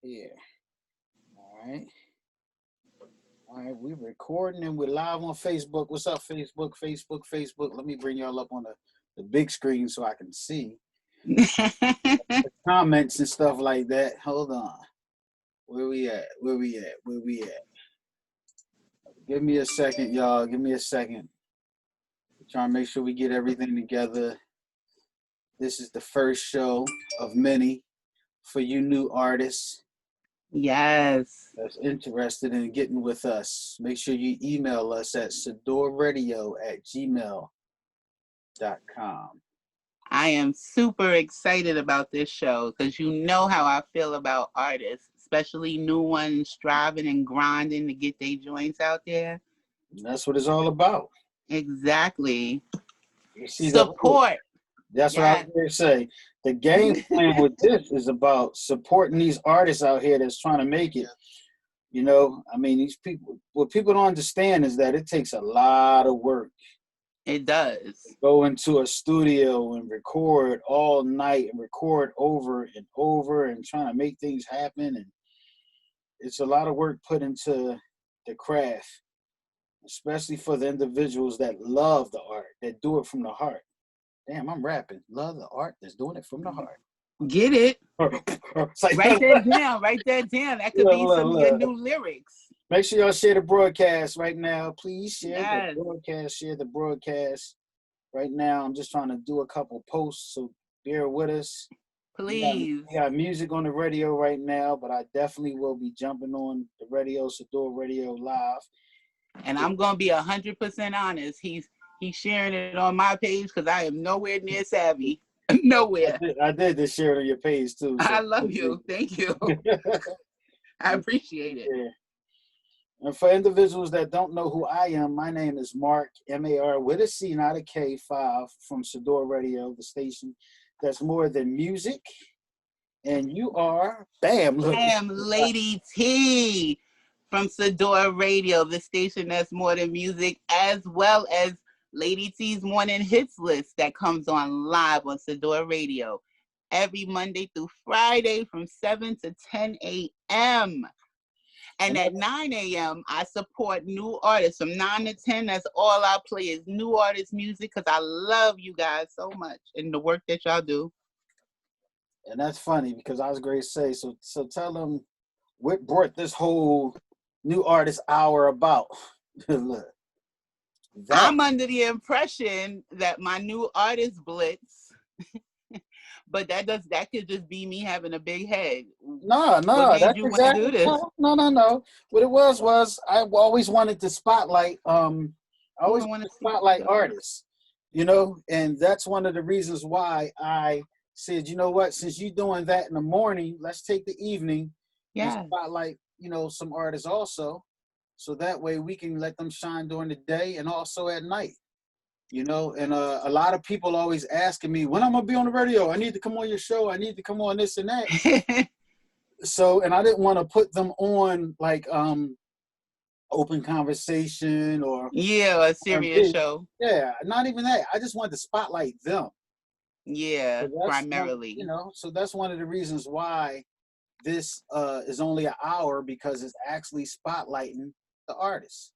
Yeah. All right. All right. We're recording and we're live on Facebook. What's up, Facebook? Facebook. Let me bring y'all up on the big screen so I can see the comments and stuff like that. Hold on. Where we at? Give me a second, y'all. Give me a second. Trying to make sure we get everything together. This is the first show of many for you new artists Yes. that's interested in getting with us. Make sure you email us at sedorradio@gmail.com. I am super excited about this show because you know how I feel about artists, especially new ones striving and grinding to get their joints out there. And that's what it's all about. Exactly. You see Support. that's what I was Yes. going to say. The game plan with this is about supporting these artists out here that's trying to make it. You know, I mean, these people, what people don't understand is that it takes a lot of work. It does. Go into a studio and record all night and record over and over and trying to make things happen. And it's a lot of work put into the craft, especially for the individuals that love the art, that do it from the heart. Damn, I'm rapping. Love the art that's doing it from the heart. Get it? It's like, Write that down. Write that down. That could be some of your new lyrics. Make sure y'all share the broadcast right now. Please share Yes. the broadcast. Share the broadcast right now. I'm just trying to do a couple posts, so bear with us. Please. We got music on the radio right now, but I definitely will be jumping on the radio, Sador Radio Live. And I'm gonna be 100% honest. He's sharing it on my page because I am nowhere near savvy. Nowhere. I did just share it on your page too. So. I love you. Thank you. I appreciate it. Yeah. And for individuals that don't know who I am, my name is Mark, M-A-R, with a C, not a K, 5, from Sador Radio, the station that's more than music. And you are, bam, look. I am Lady T from Sador Radio, the station that's more than music, as well as Lady T's Morning Hits list that comes on live on Sador Radio every Monday through Friday from 7 to 10 a.m. And at 9 a.m., I support new artists. From 9 to 10, that's all I play is new artist music because I love you guys so much and the work that y'all do. And that's funny because I was going to say, so tell them what brought this whole new artist hour about. Look, I'm under the impression that my new artist blitz, but that could just be me having a big head. No, that's exactly no. What it was I always wanted to spotlight artists, you know, and that's one of the reasons why I said, you know what, since you're doing that in the morning, let's take the evening and spotlight, you know, some artists also. So that way we can let them shine during the day and also at night, you know. And a lot of people always asking me, when I'm going to be on the radio? I need to come on your show. I need to come on this and that. So, and I didn't want to put them on like open conversation or a serious show. Yeah, not even that. I just wanted to spotlight them. Yeah, so primarily. You know, so that's one of the reasons why this is only an hour, because it's actually spotlighting the artists.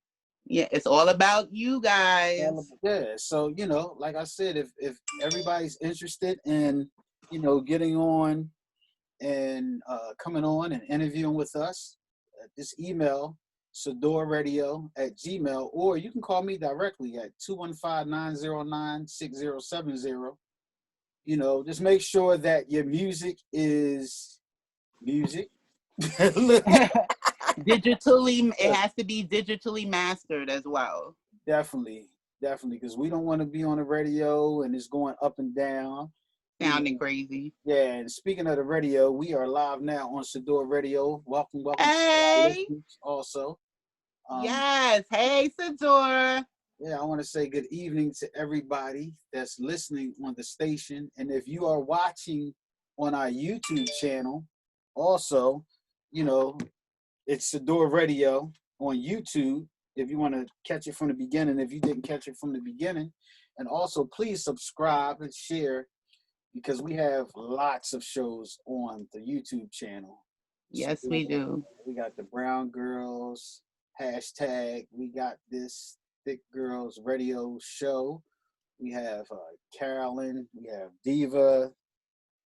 Yeah, it's all about you guys. Yeah, so, you know, like I said, if everybody's interested in, you know, getting on and coming on and interviewing with us, just email sedorradio@gmail, or you can call me directly at 215-909-6070. You know, just make sure that your music is music. Digitally, it has to be digitally mastered as well. Definitely, because we don't want to be on the radio and it's going up and down. Sounding crazy. Yeah, and speaking of the radio, we are live now on Sador Radio. Welcome. Hey. Also. Yes. Hey, Sador. Yeah, I want to say good evening to everybody that's listening on the station. And if you are watching on our YouTube channel, also, you know, it's Sador Radio on YouTube. If you want to catch it from the beginning, if you didn't catch it from the beginning. And also, please subscribe and share, because we have lots of shows on the YouTube channel. Yes, we do. We got the Brown Girls hashtag. We got this Thick Girls Radio show. We have Carolyn. We have Diva.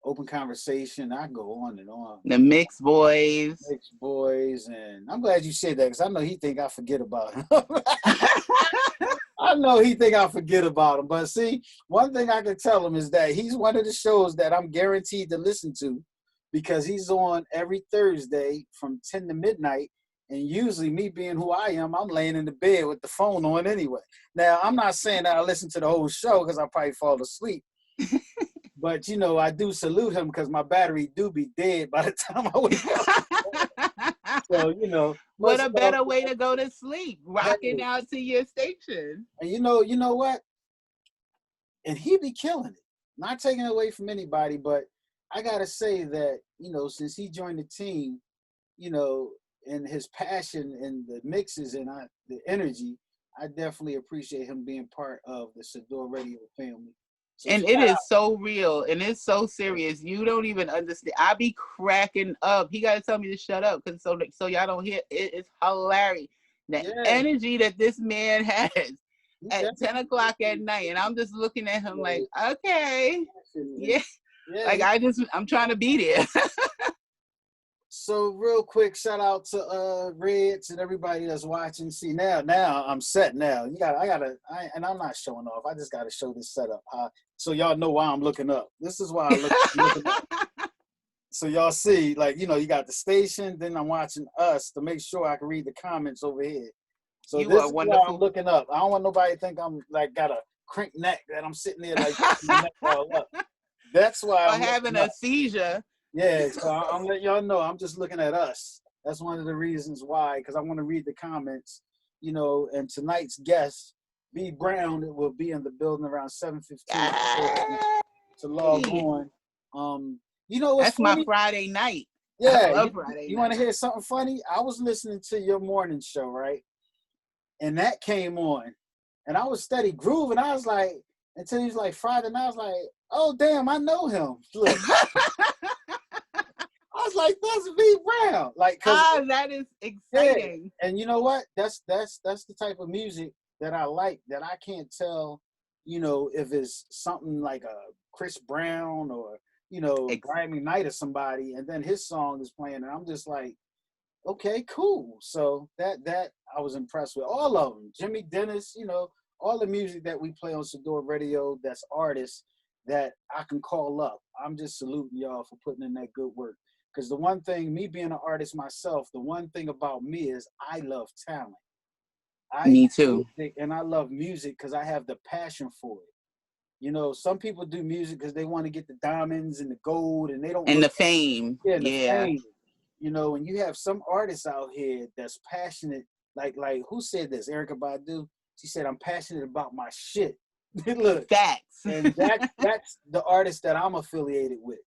Open Conversation. I go on and on. The Mixed Boys. Mixed Boys, and I'm glad you said that because I know he think I forget about him. I know he think I forget about him, but see, one thing I can tell him is that he's one of the shows that I'm guaranteed to listen to because he's on every Thursday from 10 to midnight. And usually me being who I am, I'm laying in the bed with the phone on anyway. Now, I'm not saying that I listen to the whole show because I'll probably fall asleep. But, you know, I do salute him because my battery do be dead by the time I wake up. So, you know. What a better way to go to sleep, rocking out to your station. And you know what? And he be killing it. Not taking it away from anybody, but I got to say that, you know, since he joined the team, you know, and his passion and the mixes and the energy, I definitely appreciate him being part of the Sador Radio family. So and it is so real and it's so serious. You don't even understand. I be cracking up. He got to tell me to shut up because so y'all don't hear. It's hilarious. The energy that this man has at 10 o'clock at night. And I'm just looking at him like, okay. Yeah. Like I'm trying to be there. So real quick, shout out to Reds and everybody that's watching. See now I'm set now. And I'm not showing off. I just gotta show this setup. So y'all know why I'm looking up. This is why I'm looking up. So y'all see, like, you know, you got the station, then I'm watching us to make sure I can read the comments over here. So this is why I'm looking up. I don't want nobody to think I'm like got a crank neck that I'm sitting there like neck all up. That's why I'm having a seizure. Yeah, so I'm letting y'all know I'm just looking at us. That's one of the reasons why, because I want to read the comments, you know, and tonight's guest, B. Brown, will be in the building around 7:15 to log on. You know what's funny? That's my Friday night. Yeah, you want to hear something funny? I was listening to your morning show, right? And that came on, and I was steady grooving. I was like, until he was like Friday, and I was like, oh damn, I know him. Look. I was like, that's V Brown. Like, that is exciting. Yeah. And you know what? That's the type of music that I like, that I can't tell, you know, if it's something like a Chris Brown or, you know, Brian McKnight or somebody, and then his song is playing, and I'm just like, okay, cool. So that I was impressed with all of them. Jimmy Dennis, you know, all the music that we play on Sador Radio, that's artists that I can call up. I'm just saluting y'all for putting in that good work. Because the one thing, me being an artist myself, the one thing about me is I love talent. Me too. And I love music because I have the passion for it. You know, some people do music because they want to get the diamonds and the gold, and they don't. And the fame. Yeah, the fame. You know, and you have some artists out here that's passionate. Like who said this? Erykah Badu. She said, "I'm passionate about my shit." Look, facts. And that's the artist that I'm affiliated with.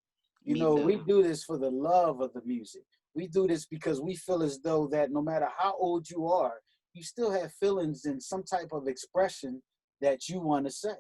You know, we do this for the love of the music. We do this because we feel as though that no matter how old you are, you still have feelings and some type of expression that you want to say.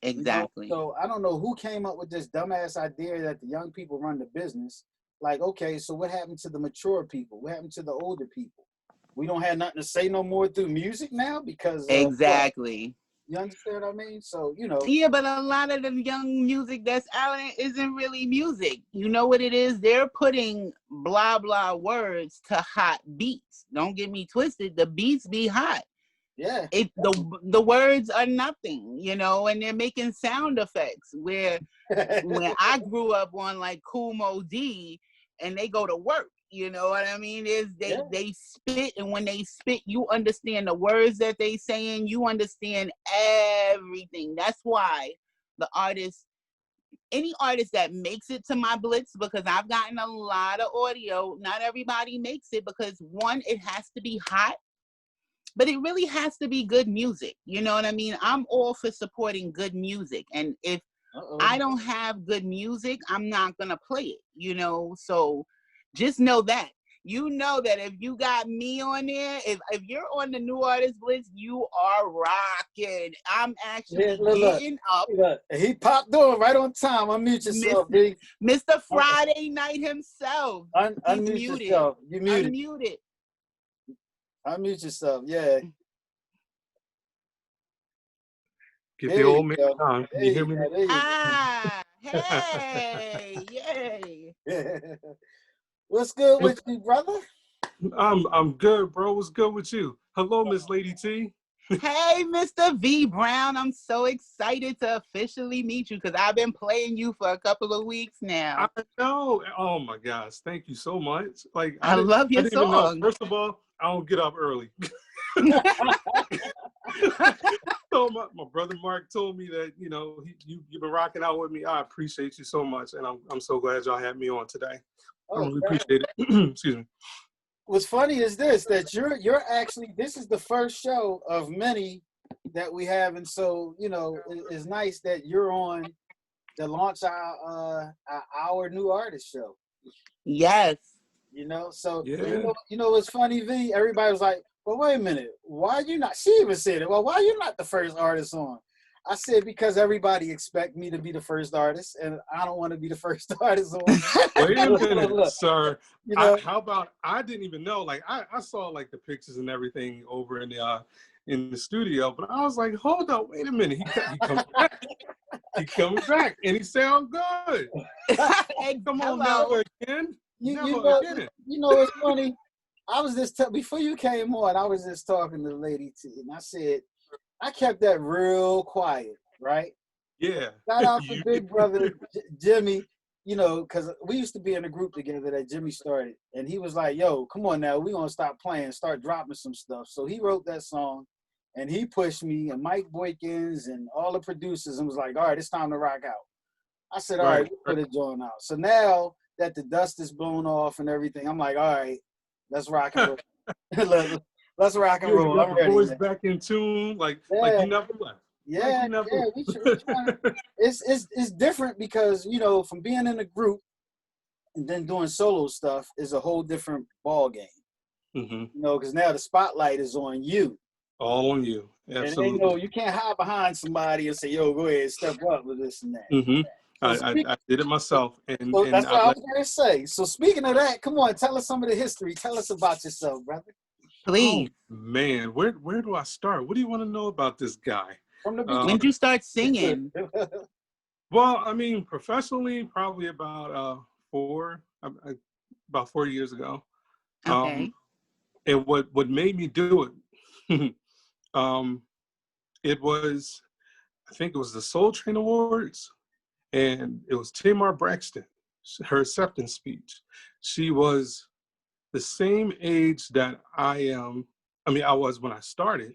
Exactly. You know? So I don't know who came up with this dumbass idea that the young people run the business. Like, okay, so what happened to the mature people? What happened to the older people? We don't have nothing to say no more through music now because exactly. You understand what I mean? So, you know. Yeah, but a lot of the young music that's out isn't really music. You know what it is? They're putting blah, blah words to hot beats. Don't get me twisted. The beats be hot. Yeah. The words are nothing, you know, and they're making sound effects where when I grew up on like Kool Moe Dee and they go to work. You know what I mean? They spit, and when they spit, you understand the words that they saying. You understand everything. That's why any artist that makes it to my Blitz, because I've gotten a lot of audio. Not everybody makes it because one, it has to be hot, but it really has to be good music. You know what I mean? I'm all for supporting good music, and if I don't have good music, I'm not gonna play it. You know, so. Just know that you know that if you got me on there, if you're on the new artist list, you are rocking. I'm actually getting up. Look. He popped on right on time. Unmute yourself, B. Mr. Friday Night himself. Unmute muted. yourself. You muted. Unmuted. Unmute yourself. Yeah. Give the old man time. Can you hear me? Hey, yay. What's good with you, brother? I'm good, bro. What's good with you? Hello, Miss Lady T. Hey, Mr. V Brown. I'm so excited to officially meet you because I've been playing you for a couple of weeks now. I know. Oh my gosh. Thank you so much. Like I love your song. Even know. First of all, I don't get up early. So my brother Mark told me that, you know, you've been rocking out with me. I appreciate you so much, and I'm so glad y'all had me on today. I really appreciate it. Excuse me. What's funny is this, that you're actually, this is the first show of many that we have, and so, you know, it's nice that you're on to launch our new artist show. Yes. You know, so yeah. you know what's funny, V? Everybody was like, well, wait a minute, why you not? She even said it. Well, why you not the first artist on? I said, because everybody expect me to be the first artist, and I don't want to be the first artist on. Wait a minute, sir. You know, how about, I didn't even know. Like, I saw like the pictures and everything over in the studio, but I was like, hold up, wait a minute. He comes back. He comes back, and he sounds good. Hey, come on, never again. You know, it's funny. I was just before you came on, I was just talking to the lady T, and I said, I kept that real quiet, right? Yeah. Shout out to big brother Jimmy, you know, because we used to be in a group together that Jimmy started, and he was like, yo, come on now, we're going to stop playing, start dropping some stuff. So he wrote that song, and he pushed me, and Mike Boykins, and all the producers, and was like, all right, it's time to rock out. I said, all right, we'll put it joint out. So now that the dust is blown off and everything, I'm like, all right, let's rock and roll. Let's rock and roll. I'm ready. Boys back in tune, like you never left. Yeah, we it's different because, you know, from being in a group and then doing solo stuff is a whole different ball game. Mm-hmm. You know, because now the spotlight is on you. All on you. Absolutely. And you know, you can't hide behind somebody and say, yo, go ahead, step up with this and that. Mm-hmm. I did it myself. And that's what I was going to say. So speaking of that, come on, tell us some of the history. Tell us about yourself, brother. Please. Oh, man, where do I start? What do you want to know about this guy? From the beginning. When did you start singing? Well, I mean, professionally, probably about 4 years ago. Okay. And what made me do it, it was, I think it was the Soul Train Awards, and it was Tamar Braxton, her acceptance speech. She was the same age that I was when I started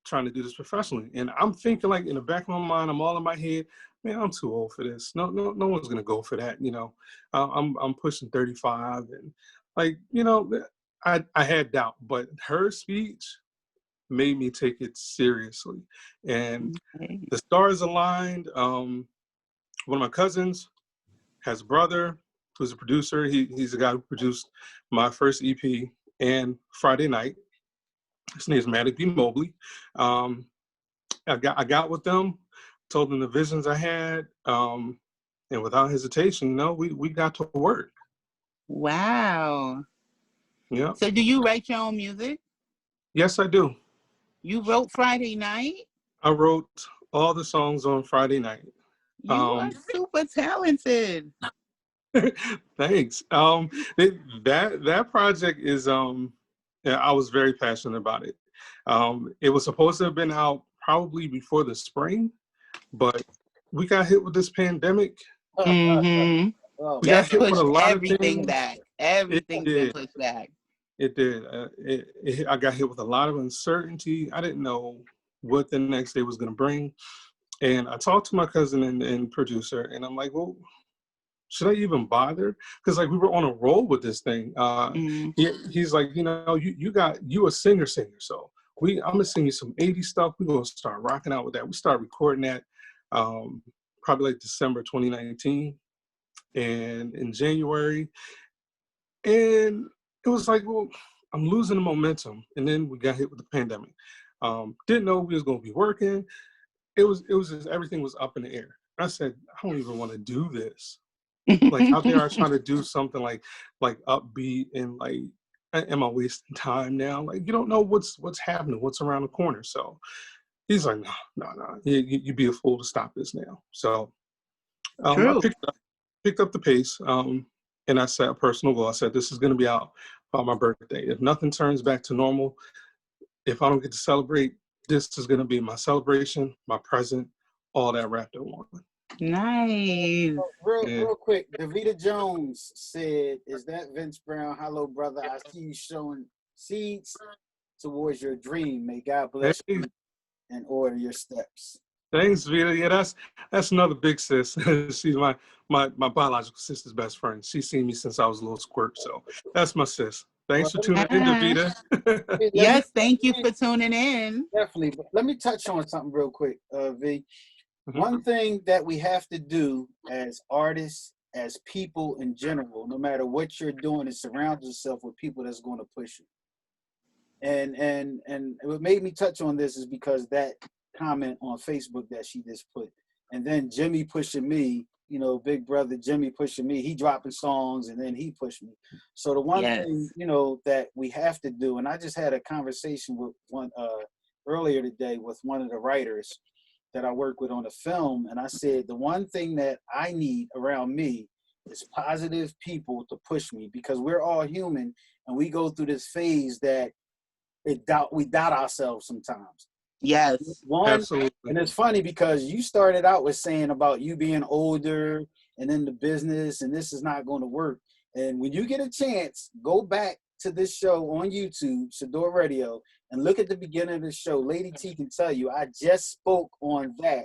trying to do this professionally. And I'm thinking, like, in the back of my mind, I'm all in my head, man, I'm too old for this. No one's gonna go for that, you know. I'm pushing 35, and like, you know, I had doubt, but her speech made me take it seriously. And the stars aligned. One of my cousins has a brother who's a producer. He's the guy who produced my first EP and Friday Night. His name is Maddie B. Mobley. I got with them, told them the visions I had, and without hesitation, you know, we got to work. Wow. Yeah. So do you write your own music? Yes, I do. You wrote Friday Night? I wrote all the songs on Friday Night. You are super talented. Thanks. That project is I was very passionate about it. It was supposed to have been out probably before the spring, but we got hit with this pandemic. Mm-hmm. We got hit with a lot of things. Back. Everything's been pushed back. It did. I got hit with a lot of uncertainty. I didn't know what the next day was going to bring. And I talked to my cousin and producer, and I'm like, well, should I even bother? Because like we were on a roll with this thing. He's like, you know, you a singer, so I'm gonna sing you some 80s stuff. We're gonna start rocking out with that. We started recording that probably like December 2019, and in January, and it was like, well, I'm losing the momentum. And then we got hit with the pandemic. Didn't know we was going to be working. It was just, everything was up in the air. I said, I don't even want to do this. Like out there, I try to do something like upbeat, and like, am I wasting time now? Like, you don't know what's happening, what's around the corner. So he's like, no, you'd be a fool to stop this now. So I picked up the pace, and I set a personal goal. I said, this is going to be out by my birthday. If nothing turns back to normal, if I don't get to celebrate, this is going to be my celebration, my present, all that wrapped in one. Nice. Real quick, Davita Jones said, is that Vince Brown? Hello, brother. I see you showing seeds towards your dream. May God bless you and order your steps. Thanks, Vita. Yeah, that's another big sis. She's my biological sister's best friend. She's seen me since I was a little squirt, so that's my sis. Thanks for tuning in, Davita. Yes, thank you for tuning in. Definitely. But let me touch on something real quick, V. One thing that we have to do as artists, as people in general, no matter what you're doing, is surround yourself with people that's going to push you. And what made me touch on this is because that comment on Facebook that she just put, and then Jimmy pushing me, you know, big brother Jimmy pushing me, he dropping songs and then he pushed me. So the one thing, you know, that we have to do, and I just had a conversation with one earlier today with one of the writers that I work with on a film, and I said the one thing that I need around me is positive people to push me, because we're all human and we go through this phase that we doubt ourselves sometimes. Yes. Absolutely. And it's funny because you started out with saying about you being older and in the business and this is not going to work. And when you get a chance, go back to this show on YouTube, Sador Radio, and look at the beginning of the show. Lady T can tell you, I just spoke on that,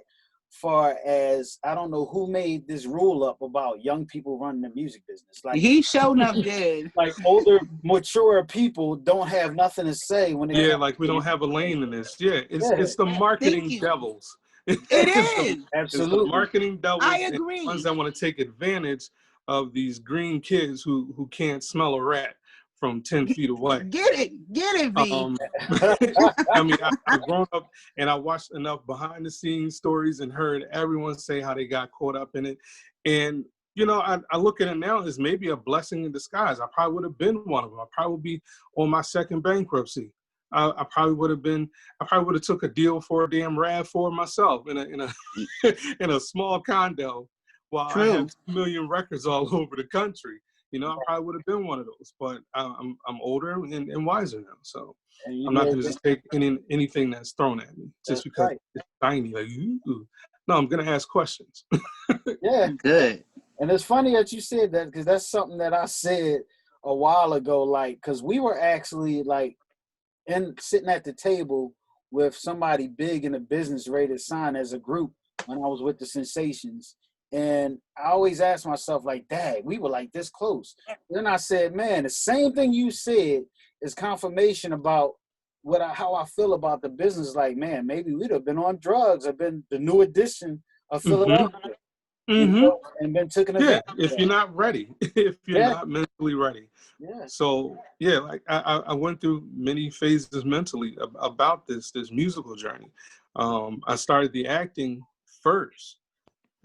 far as I don't know who made this rule up about young people running the music business. Like, he showed up good. Like older, mature people don't have nothing to say when it comes. Like we don't have a lane in this. It's the marketing devils. It is. Absolutely. It's the marketing devils. I agree. And the ones that want to take advantage of these green kids who can't smell a rat from 10 feet away. Get it, V. I mean, I've grown up and I watched enough behind the scenes stories and heard everyone say how they got caught up in it. And, you know, I look at it now as maybe a blessing in disguise. I probably would have been one of them. I probably would be on my second bankruptcy. I probably would have took a deal for a damn RAV4 myself in a small condo while I have 2 million records all over the country. You know, I probably would have been one of those, but I'm older and wiser now, so I'm not going to just take anything that's thrown at me just because it's shiny. Like, ooh. No, I'm going to ask questions. Yeah, good. And it's funny that you said that, because that's something that I said a while ago. Like, because we were actually like sitting at the table with somebody big in the business, ready to sign as a group when I was with the Sensations. And I always ask myself, like, Dad, we were like this close. Then I said, man, the same thing you said is confirmation about how I feel about the business. Like, man, maybe we'd have been on drugs or been the new edition of Philadelphia. You know, and been taken advantage of. If you're not ready, if you're not mentally ready. Yeah. So, like I went through many phases mentally about this musical journey. I started the acting first.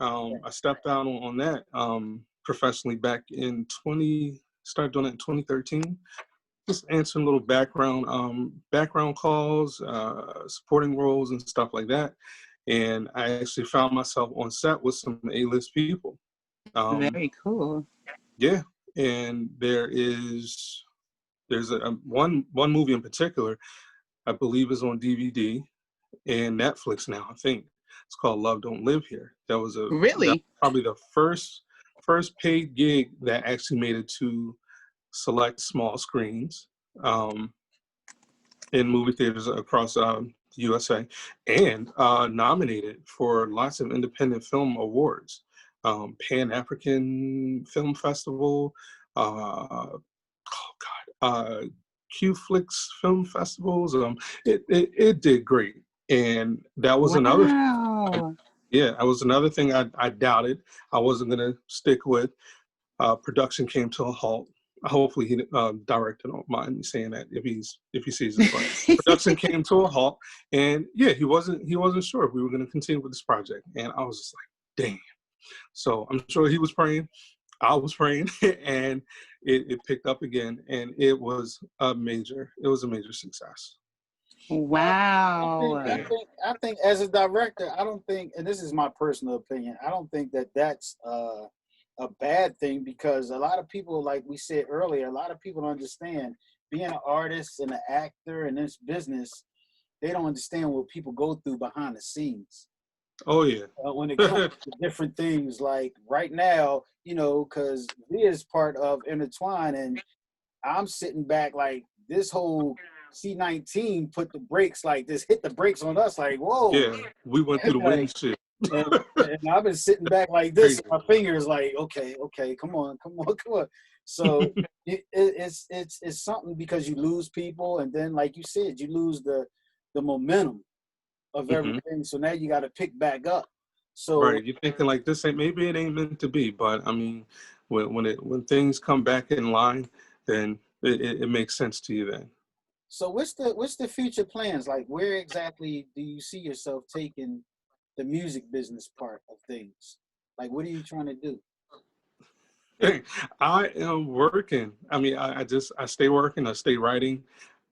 I stepped out on that professionally back in started doing it in 2013. Just answering little background calls, supporting roles and stuff like that. And I actually found myself on set with some A-list people. Very cool. Yeah, and there's one movie in particular, I believe is on DVD and Netflix now, I think. It's called Love Don't Live Here. That was probably the first paid gig that actually made it to select small screens in movie theaters across the USA, and nominated for lots of independent film awards, Pan-African Film Festival, Q-Flix Film Festivals. It did great. And that was another that was another thing I doubted. I wasn't going to stick with. Production came to a halt. hopefully he director don't mind me saying that if he sees it. But production came to a halt, and yeah, he wasn't sure if we were going to continue with this project, and I was just like, damn. So I'm sure he was praying, I was praying, and it picked up again, and it was a major success. Wow. I think as a director, I don't think, and this is my personal opinion, I don't think that that's a bad thing, because a lot of people, like we said earlier, a lot of people don't understand being an artist and an actor in this business. They don't understand what people go through behind the scenes. Oh yeah. When it comes to different things, like right now, because we is part of Intertwine, and I'm sitting back like this whole C-19 put the brakes, like this hit the brakes on us, like whoa. Yeah, we went through the like, windshield. and I've been sitting back like this, my fingers like, okay, come on. So it's something, because you lose people, and then like you said, you lose the momentum of everything. So now you got to pick back up. So right, you're thinking like maybe it ain't meant to be, but I mean, when things come back in line, then it makes sense to you then. So what's the future plans? Like, where exactly do you see yourself taking the music business part of things? Like, what are you trying to do? I am working. I mean, I stay working. I stay writing.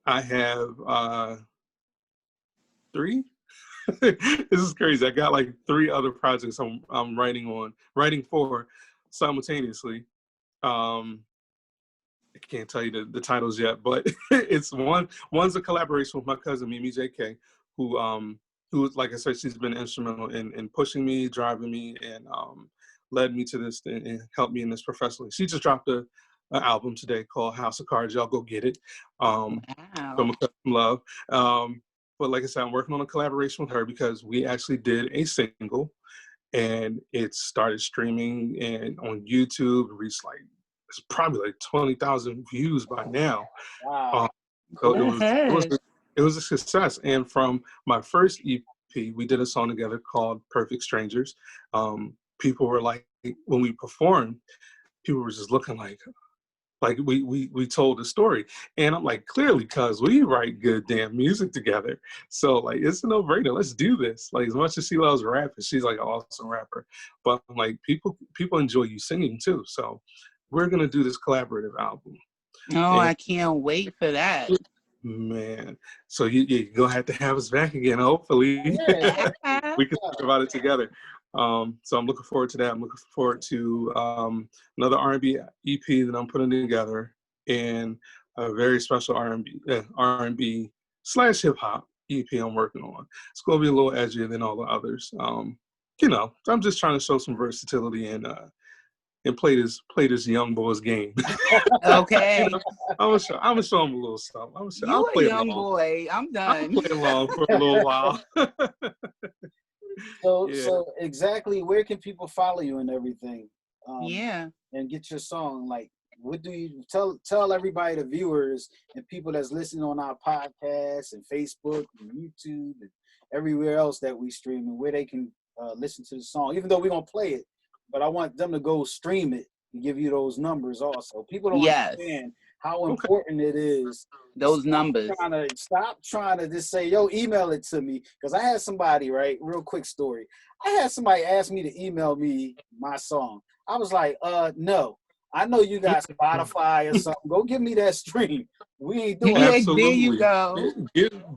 I have 3. This is crazy. I got like 3 other projects I'm writing for simultaneously. I can't tell you the titles yet, but it's one's a collaboration with my cousin Mimi JK, who, like I said, she's been instrumental in pushing me, driving me, and led me to this and helped me in this professionally. She just dropped an album today called House of Cards. Y'all go get it. From A Cousin Love. But like I said, I'm working on a collaboration with her because we actually did a single, and it started streaming and on YouTube, reached like, it's probably like 20,000 views by now. Wow. So it was a success. And from my first EP, we did a song together called Perfect Strangers. People were like, when we performed, people were just looking like we told a story. And I'm like, clearly, cuz we write good damn music together. So like, it's a no-brainer. Let's do this. Like, as much as she loves rapping, she's like an awesome rapper. But like, people enjoy you singing too. So we're gonna do this collaborative album. Oh, I can't wait for that. Man, so you're gonna have to have us back again, hopefully. Yeah. We can talk about it together. So I'm looking forward to that. I'm looking forward to another R&B EP that I'm putting together, and a very special R&B / hip hop EP I'm working on. It's gonna be a little edgier than all the others. I'm just trying to show some versatility and play this young boy's game. Okay. I'm gonna show him a little something. I'll play a young boy. I'm done. I'll play along for a little while. So exactly, where can people follow you and everything? And get your song. Like, what do you tell everybody, the viewers and people that's listening on our podcast and Facebook and YouTube and everywhere else that we stream, and where they can listen to the song, even though we're gonna play it, but I want them to go stream it and give you those numbers also. People don't understand how important it is. Those numbers. Stop trying to just say, yo, email it to me. Because I had somebody, right, real quick story. I had somebody ask me to email me my song. I was like, no. I know you got Spotify or something. Go give me that stream. We ain't doing it. There you go.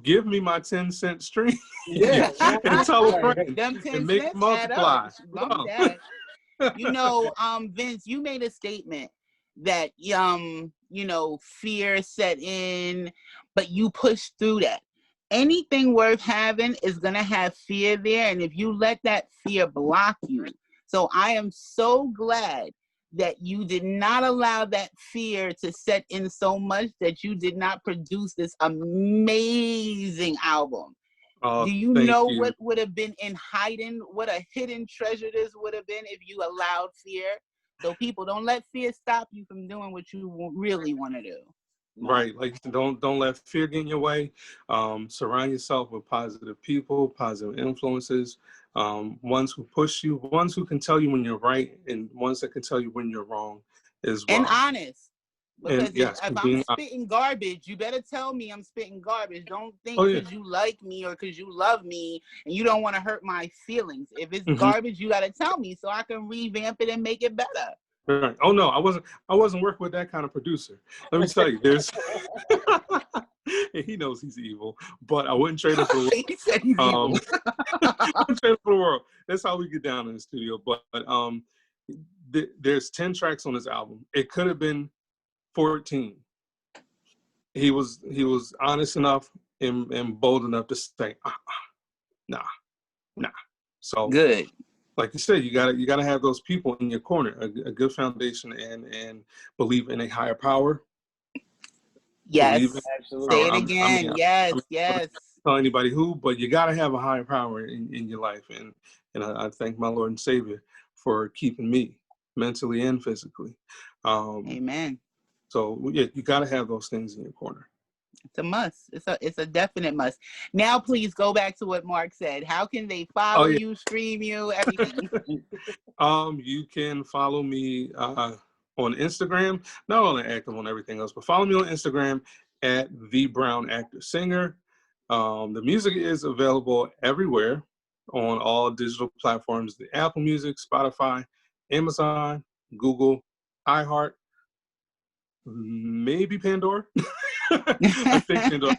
Give me my 10-cent stream. Yeah. And tell a friend. Them 10 and make cents multiply. Vince, you made a statement that fear set in, but you pushed through that. Anything worth having is gonna have fear there, and if you let that fear block you. So I am so glad that you did not allow that fear to set in so much that you did not produce this amazing album. Do you know what would have been in hiding, what a hidden treasure this would have been if you allowed fear? So people, don't let fear stop you from doing what you really want to do. Right, like don't let fear get in your way. Surround yourself with positive people, positive influences, ones who push you, ones who can tell you when you're right, and ones that can tell you when you're wrong as well. And honest. Because yes, if I'm spitting garbage, you better tell me I'm spitting garbage. Don't think because you like me or because you love me and you don't want to hurt my feelings. If it's garbage, you got to tell me so I can revamp it and make it better. Right. Oh no, I wasn't working with that kind of producer. Let me tell you, there's he knows he's evil, but I wouldn't trade him for the world. He said he's evil. I wouldn't trade him for the world. That's how we get down in the studio. But there's 10 tracks on this album. It could have been 14. He was honest enough and bold enough to say, nah. So good. Like you said, you gotta have those people in your corner, a good foundation, and believe in a higher power. Yes. Say it again. Yes. Tell anybody who, but you gotta have a higher power in your life, and I thank my Lord and Savior for keeping me mentally and physically. Amen. So yeah, you gotta have those things in your corner. It's a must. It's a definite must. Now, please go back to what Mark said. How can they follow you, stream you, everything? You can follow me on Instagram. Not only active on everything else, but follow me on Instagram at The Brown Actor Singer. The music is available everywhere on all digital platforms: the Apple Music, Spotify, Amazon, Google, iHeart, maybe Pandora. I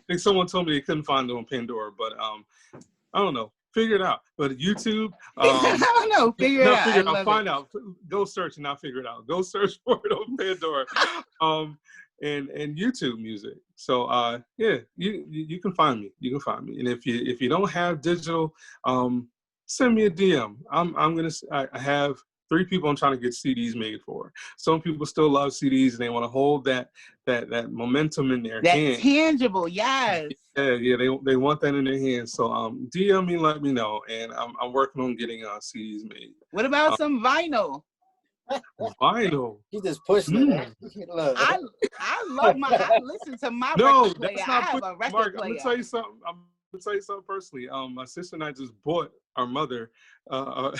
think someone told me they couldn't find it on Pandora, but I don't know. Figure it out. But YouTube, I don't know. Figure it out. Find out. Go search and I'll figure it out. Go search for it on Pandora, and YouTube music. So yeah, you can find me. You can find me. And if you don't have digital, send me a DM. I have 3 people I'm trying to get CDs made for. Some people still love CDs and they want to hold that momentum in their hand. That tangible, yes. Yeah, they want that in their hands. So DM me, let me know, and I'm working on getting CDs made. What about some vinyl? Vinyl. He just pushing it. I love I listen to my record player. I have a record Mark, player. I'm gonna tell you something personally. My sister and I just bought our mother a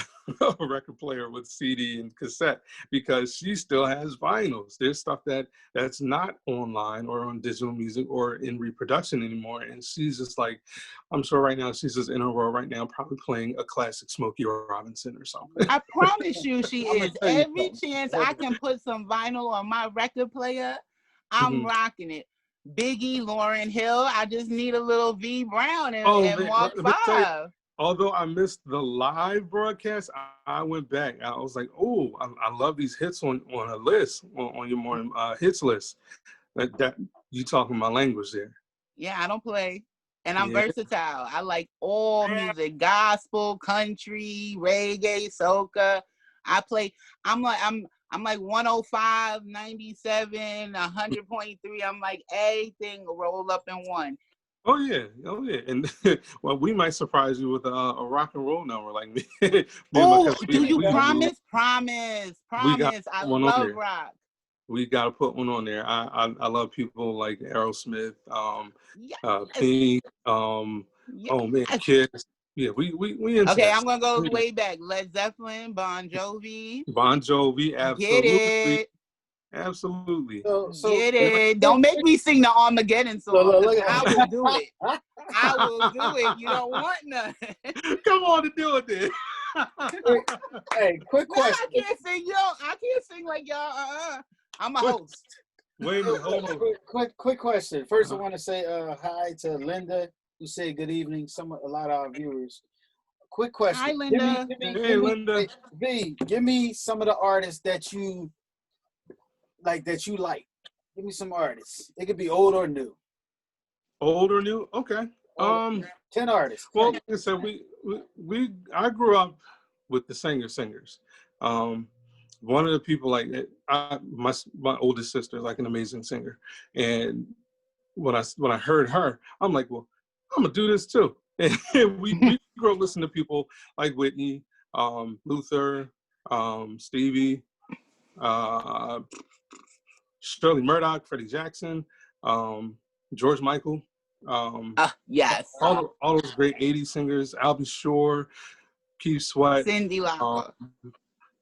record player with CD and cassette because she still has vinyls. There's stuff that's not online or on digital music or in reproduction anymore, and she's just like, I'm sure right now she's just in her world right now, probably playing a classic Smokey Robinson or something. I promise you, she is. Every chance I can put some vinyl on my record player, I'm rocking it. Biggie, Lauryn Hill. I just need a little V Brown and Marc5. Although I missed the live broadcast, I went back. I was like, oh, I love these hits on a list, on your morning hits list. That you talking my language there. Yeah, I don't play. And I'm versatile. I like all music, gospel, country, reggae, soca. I play, I'm like 105, 97, 100.3. I'm like everything rolled up in one. Oh yeah, and well, we might surprise you with a rock and roll number like me. Oh, do you promise? Promise. I love rock. We got to put one on there. I love people like Aerosmith, Pink, oh man, Kiss. Yeah, we into okay, I'm gonna go way back. Led Zeppelin, Bon Jovi, absolutely. Get it. Absolutely. So get it. Don't make me sing the Armageddon song. I will do it. I will do it. You don't want nothing. Come on and do it then. Hey, quick question. I can't sing, I can't sing like y'all. I'm a host. Wait a minute, hold on. Quick question. First, I want to say hi to Linda, who said good evening. A lot of our viewers. Quick question. Hi, Linda. Linda. V, give me some of the artists that you like. Give me some artists. It could be old or new. Old or new? Okay. 10 artists. Well, like I said, I grew up with the singers. One of the people my oldest sister is like an amazing singer, and when I heard her, I'm like, well, I'm gonna do this too. And we grew up listening to people like Whitney, Luther, Stevie, Shirley Murdoch, Freddie Jackson, George Michael. Yes. All those great 80s singers, Albie Shore, Keith Sweat, Cyndi Lauper.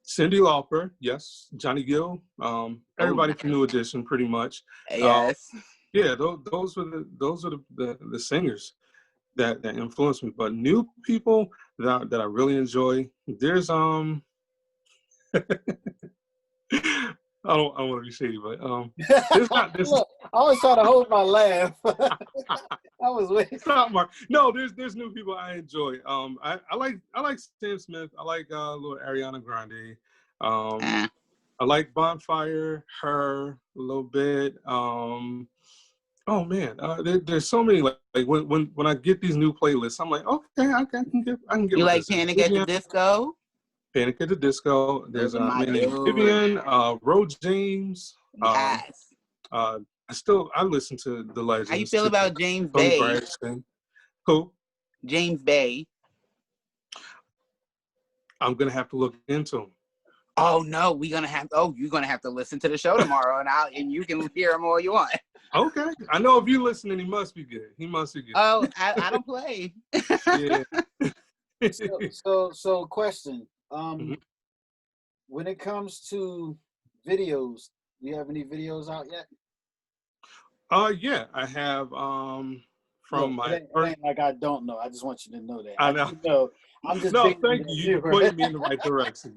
Cyndi Lauper, yes. Johnny Gill, everybody from New Edition, pretty much. Yes. Yeah, those were the singers that influenced me. But new people that I really enjoy. There's I don't want to be shady, but there's not this. Look, I always try to hold my laugh. I was waiting. Stop, Mark. No, there's new people I enjoy. I like Sam Smith. I like little Ariana Grande. I like Bonfire, her a little bit. Oh man, there's so many. Like when I get these new playlists, I'm like, okay, I can get. You like Panic at the Disco? Panic at the Disco. There's a man named Vivian, Ro James. Yes. I listen to the legends. How you feel about James Bay? Who? James Bay. I'm gonna have to look into him. Oh no, you're gonna have to listen to the show tomorrow, and you can hear him all you want. Okay, I know if you listening, he must be good. He must be good. Oh, I don't play. Yeah. So question. When it comes to videos, do you have any videos out yet? Yeah, I have from my first. Like I don't know. I just want you to know that. I know. I'm just no, thank you. You pointed me in the right direction.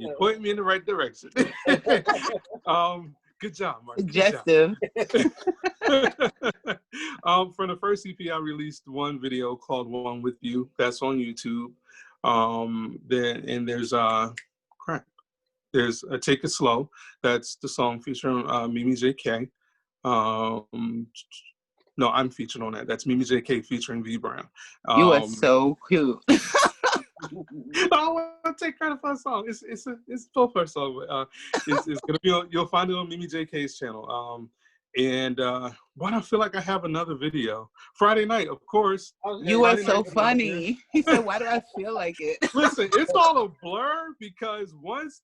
Good job, Mark. Suggestive. For the first EP, I released one video called "One with You." That's on YouTube. There's "Take It Slow." That's the song featuring Mimi J.K. No, I'm featured on that. That's Mimi J.K. featuring V Brown. You are so cute. I want to take credit for a song. It's both our song, but it's gonna be on. You'll find it on Mimi J.K.'s channel. And why do I feel like I have another video? Friday night, of course. You are so funny. He said, "Why do I feel like it?" Listen, it's all a blur because once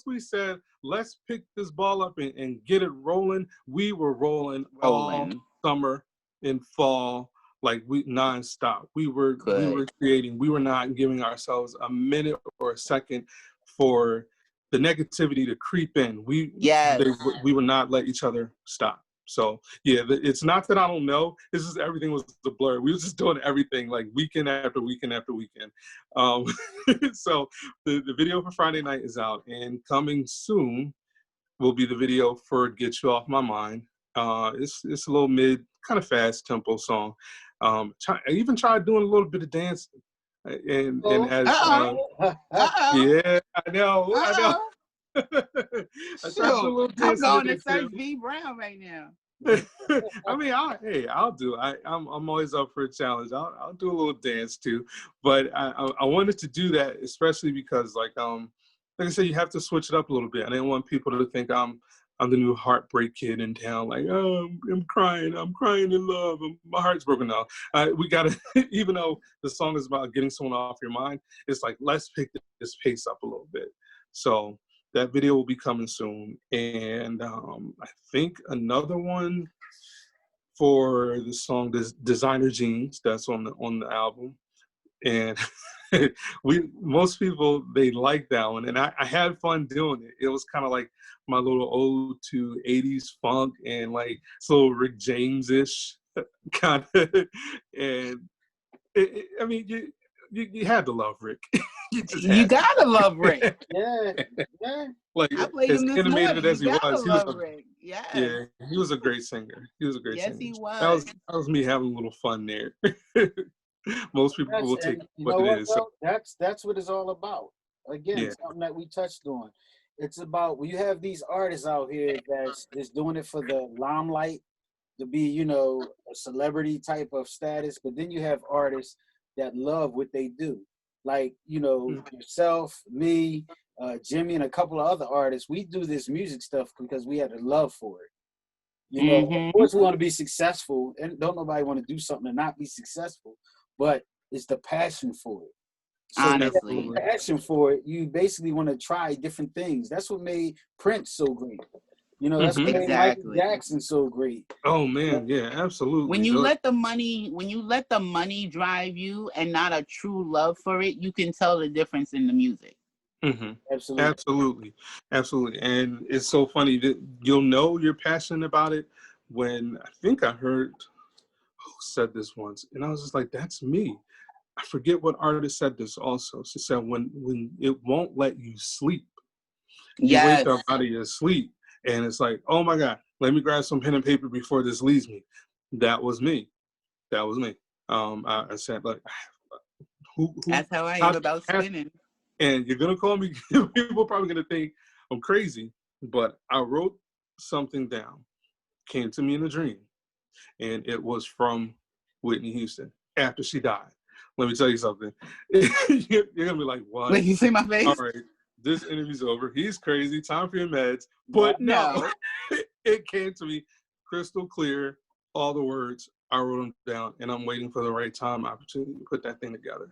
we said let's pick this ball up and get it rolling, we were rolling all summer and fall. Like we nonstop. We were creating. We were not giving ourselves a minute or a second for the negativity to creep in. We would not let each other stop. So yeah, it's not that I don't know. It's just everything was a blur. We were just doing everything like weekend after weekend after weekend. So the video for Friday night is out, and coming soon will be the video for "Get You Off My Mind." It's a little kind of fast tempo song. I even tried doing a little bit of dancing, and as yeah, I know. I tried to do a little dancing. I'm going to search V Brown right now. I mean, I'll do. I'm always up for a challenge. I'll do a little dance too, but I wanted to do that especially because like I said, you have to switch it up a little bit. I didn't want people to think I'm the new heartbreak kid in town. Like, oh, I'm crying in love. My heart's broken now. We gotta, even though the song is about getting someone off your mind, it's like, let's pick this pace up a little bit. So that video will be coming soon. And I think another one for the song, Designer Jeans, that's on the album. And most people, they like that one, and I had fun doing it. It was kind of like my little ode to 80s funk and like so Rick James-ish kind of. And I mean, you had to love Rick. you gotta love Rick. Yeah. Like as animated as he was, Rick. Yeah, he was a great singer. Yes, singer. He was. That was me having a little fun there. Most people will take what it is. So. That's what it's all about. Again, something that we touched on. It's about when you have these artists out here that's doing it for the limelight, to be, a celebrity type of status, but then you have artists that love what they do. Like, yourself, me, Jimmy, and a couple of other artists, we do this music stuff because we had a love for it. Of course we want to be successful, and don't nobody want to do something and not be successful. But it's the passion for it. So honestly, the passion for it, you basically want to try different things. That's what made Prince so great. That's what made Michael Jackson so great. Oh man, yeah, absolutely. When you let the money drive you and not a true love for it, you can tell the difference in the music. Mm-hmm. Absolutely. Absolutely. And it's so funny that you'll know you're passionate about it when I think I heard who said this once, and I was just like, that's me. I forget what artist said this also. She said, when it won't let you sleep, you wake up out of your sleep and it's like, oh my God, let me grab some pen and paper before this leaves me. That was me. That was me. I said, like, that's how I am about spinning. And you're gonna call me, people are probably gonna think I'm crazy, but I wrote something down, came to me in a dream, and it was from Whitney Houston after she died. Let me tell you something. You're gonna be like, what? When you see my face? All right, this interview's over. He's crazy. Time for your meds. But no, it came to me crystal clear, all the words. I wrote them down, and I'm waiting for the right time, opportunity to put that thing together.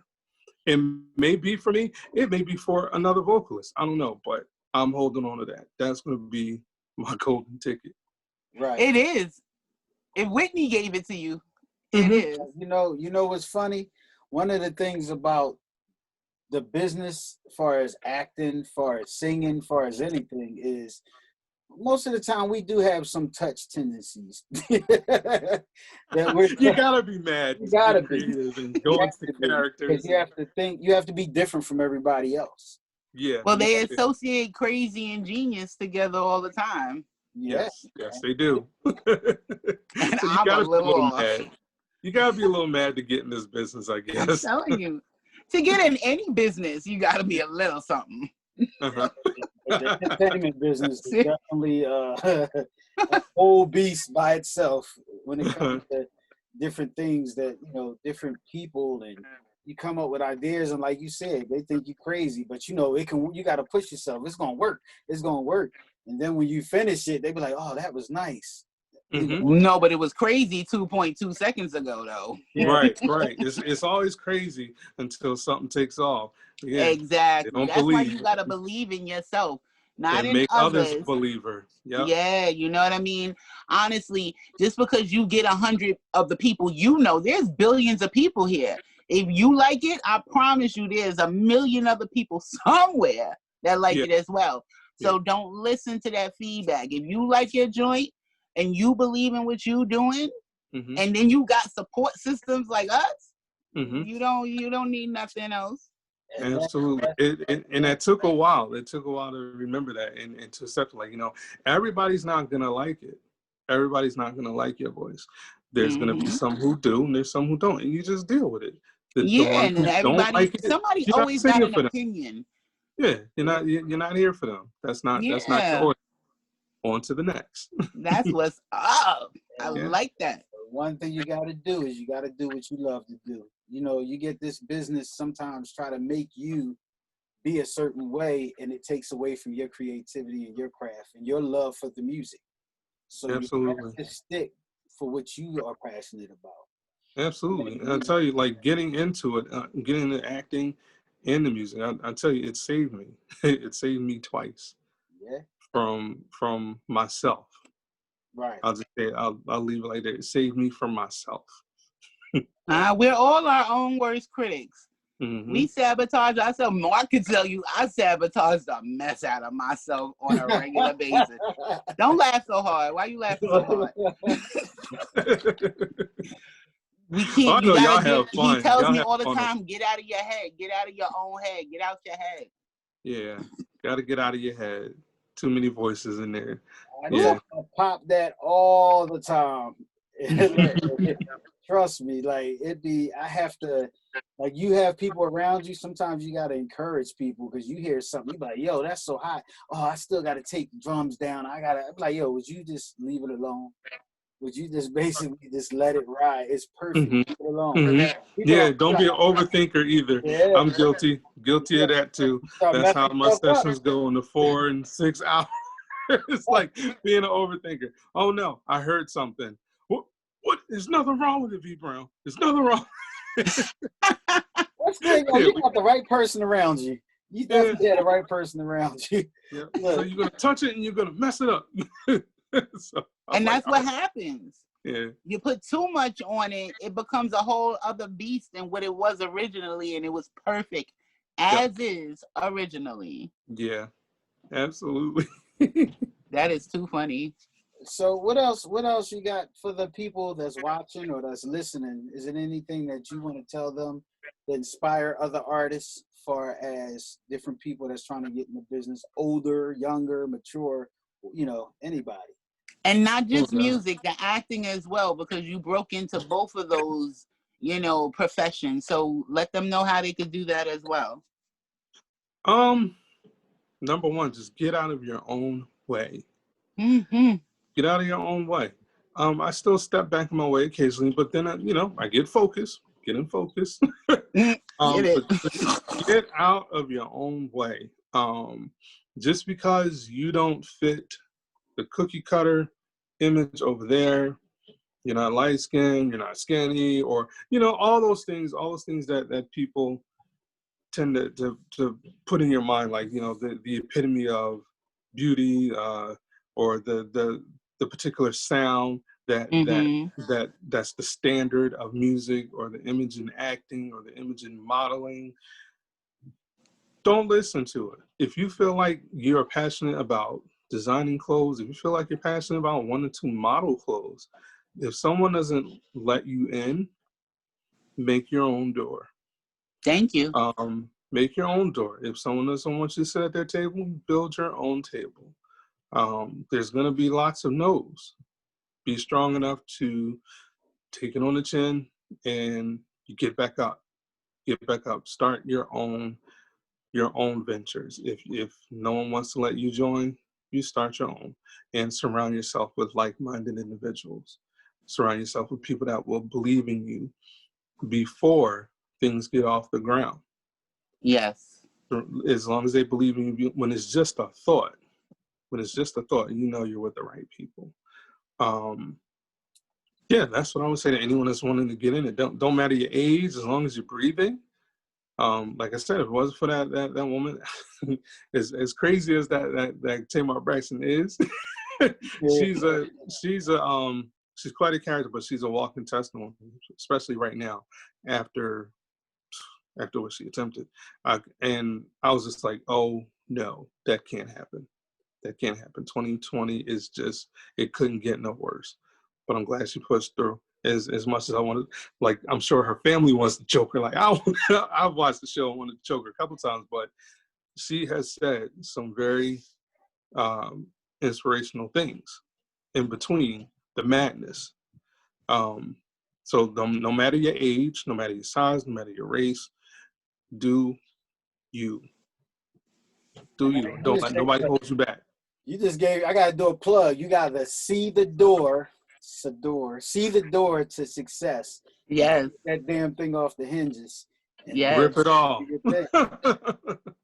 It may be for me. It may be for another vocalist. I don't know, but I'm holding on to that. That's going to be my golden ticket. Right. It is. If Whitney gave it to you, it is. You know what's funny? One of the things about the business, as far as acting, as far as singing, as far as anything, is most of the time we do have some touch tendencies. That you gotta be mad. You gotta be creative and go into characters. Because you have to think. You have to be different from everybody else. Yeah. Well, they associate crazy and genius together all the time. Yes, they do. And so you gotta be a little mad. You gotta be a little mad to get in this business, I guess. I'm telling you, to get in any business, you gotta be a little something. The entertainment business is definitely a whole beast by itself when it comes to different things that, different people, and you come up with ideas, and like you said, they think you're crazy, but you got to push yourself. It's going to work. And then when you finish it, they be like, oh, that was nice. Mm-hmm. No, but it was crazy 2.2 seconds ago, though. Yeah. Right. It's always crazy until something takes off. Yeah, exactly. That's why you gotta believe in yourself, not in make others. Believer. Yep. Yeah, you know what I mean? Honestly, just because you get 100 of the people, there's billions of people here. If you like it, I promise you there's a million other people somewhere that like it as well. So don't listen to that feedback. If you like your joint and you believe in what you're doing, and then you got support systems like us, you don't need nothing else. Absolutely. And that took a while. It took a while to remember that and to accept, like, everybody's not going to like it. Everybody's not going to like your voice. There's going to be some who do, and there's some who don't, and you just deal with it. And everybody, somebody always got an opinion. Yeah, you're not here for them. That's not your order. On to the next. That's what's up. I like that. One thing you got to do is you got to do what you love to do. You get this business sometimes try to make you be a certain way, and it takes away from your creativity and your craft and your love for the music. So you have to stick for what you are passionate about. Absolutely. And I tell you, like, getting into it, getting into acting and the music, I tell you, it saved me. It saved me twice. Yeah. From myself. Right. I'll just say, I'll leave it like that. It saved me from myself. We're all our own worst critics. We sabotage ourselves. Mark can tell you I sabotage the mess out of myself on a regular basis. Don't laugh so hard. Why you laughing so hard? We can't. He tells me all the time, get out of your head. Get out of your own head. Get out your head. Yeah. Got to get out of your head. Too many voices in there. I pop that all the time. Trust me, like I have to, like, you have people around you. Sometimes you got to encourage people because you hear something, you be like, yo, that's so hot. Oh, I still got to take drums down. I'm like, yo, would you just leave it alone? Would you just basically just let it ride? It's perfect. Leave it alone. Yeah, don't be an overthinker either. Yeah. I'm guilty of that too. That's how my sessions go in the 4 and 6 hours. It's like being an overthinker. Oh no, I heard something. What? There's nothing wrong with it, V Brown. There's nothing wrong. What's the thing? You got the right person around you. You definitely had the right person around you. Yeah. So you're gonna touch it and you're gonna mess it up. And that's what happens. Yeah. You put too much on it, it becomes a whole other beast than what it was originally, and it was perfect as is originally. Yeah, absolutely. That is too funny. So what else? What else you got for the people that's watching or that's listening? Is it anything that you want to tell them that inspire other artists, far as different people that's trying to get in the business, older, younger, mature, anybody? And not just music, the acting as well, because you broke into both of those, professions. So let them know how they could do that as well. Number one, just get out of your own way. Mm-hmm. Get out of your own way. I still step back in my way occasionally, but then I get focused. Get in focus. Get it. But get out of your own way. Just because you don't fit the cookie cutter image over there, you're not light skinned, you're not skinny, or all those things that people tend to put in your mind, like the epitome of beauty, or the particular sound that's the standard of music, or the image in acting, or the image in modeling. Don't listen to it. If you feel like you're passionate about designing clothes, if you feel like you're passionate about wanting to model clothes, if someone doesn't let you in, make your own door. Thank you. Make your own door. If someone doesn't want you to sit at their table, build your own table. There's going to be lots of no's. Be strong enough to take it on the chin and you get back up. Get back up. Start your own ventures. If no one wants to let you join, you start your own, and surround yourself with like-minded individuals. Surround yourself with people that will believe in you before things get off the ground. Yes. As long as they believe in you, when it's just a thought, you're with the right people. Yeah, that's what I would say to anyone that's wanting to get in it. Don't matter your age, as long as you're breathing. Like I said, if it wasn't for that woman, as crazy as that Tamar Braxton is, she's quite a character, but she's a walking testimony, especially right now after what she attempted. And I was just like, oh no, that can't happen. That can't happen. 2020 is just, it couldn't get no worse. But I'm glad she pushed through as much as I wanted. Like, I'm sure her family wants to choke her. Like, I've watched the show and wanted to choke her a couple times, but she has said some very inspirational things in between the madness. So no matter your age, no matter your size, no matter your race, do you. Do you. Don't let nobody hold you back. You just I got to do a plug. You got to see the door to success. Yes. That damn thing off the hinges. Yes. Rip it off.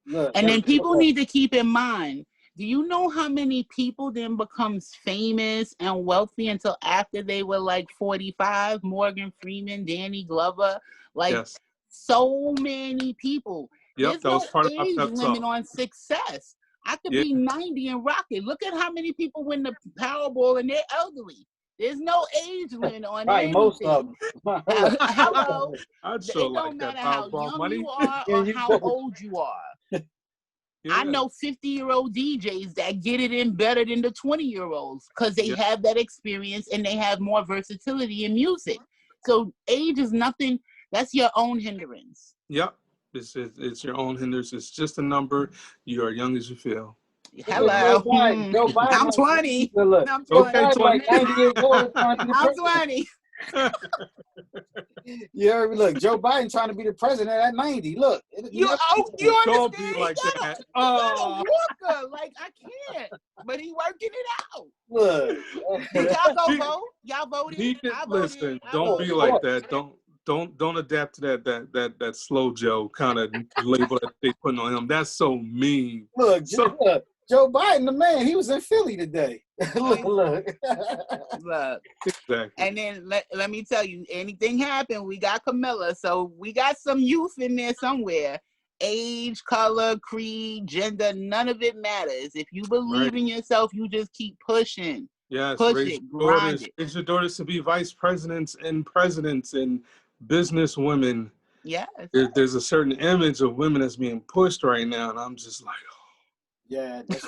Look, and then people need to keep in mind, do you know how many people then becomes famous and wealthy until after they were like 45? Morgan Freeman, Danny Glover, so many people. Yep, There's no age limit on success. I could be 90 and rock it. Look at how many people win the Powerball and they're elderly. There's no age limit on anything. Most of them. Hello. It don't matter how young you are or how old you are. Yeah. I know 50-year-old DJs that get it in better than the 20-year-olds because they have that experience and they have more versatility in music. So age is nothing. That's your own hindrance. Yep. It's your own hindrance. It's just a number. You are young as you feel. Hello. Joe Biden, I'm 20. I'm 20. Okay, 20. Like 90 years old. I'm 20. Look, Joe Biden trying to be the president at 90. Look, you understand? Don't be like that. Walker, like I can't, but he working it out. Look, did y'all go vote? Y'all voted. Listen, don't be like that. Don't adapt to that slow Joe kind of label that they putting on him. That's so mean. Look, Joe Biden, the man, he was in Philly today. look. Exactly. And then let me tell you, anything happen, we got Camilla. So we got some youth in there somewhere. Age, color, creed, gender, none of it matters. If you believe in yourself, you just keep pushing. Yes, raise your daughters to be vice presidents and business women Yes. There's a certain image of women that's being pushed right now, and I'm just like, yeah, that's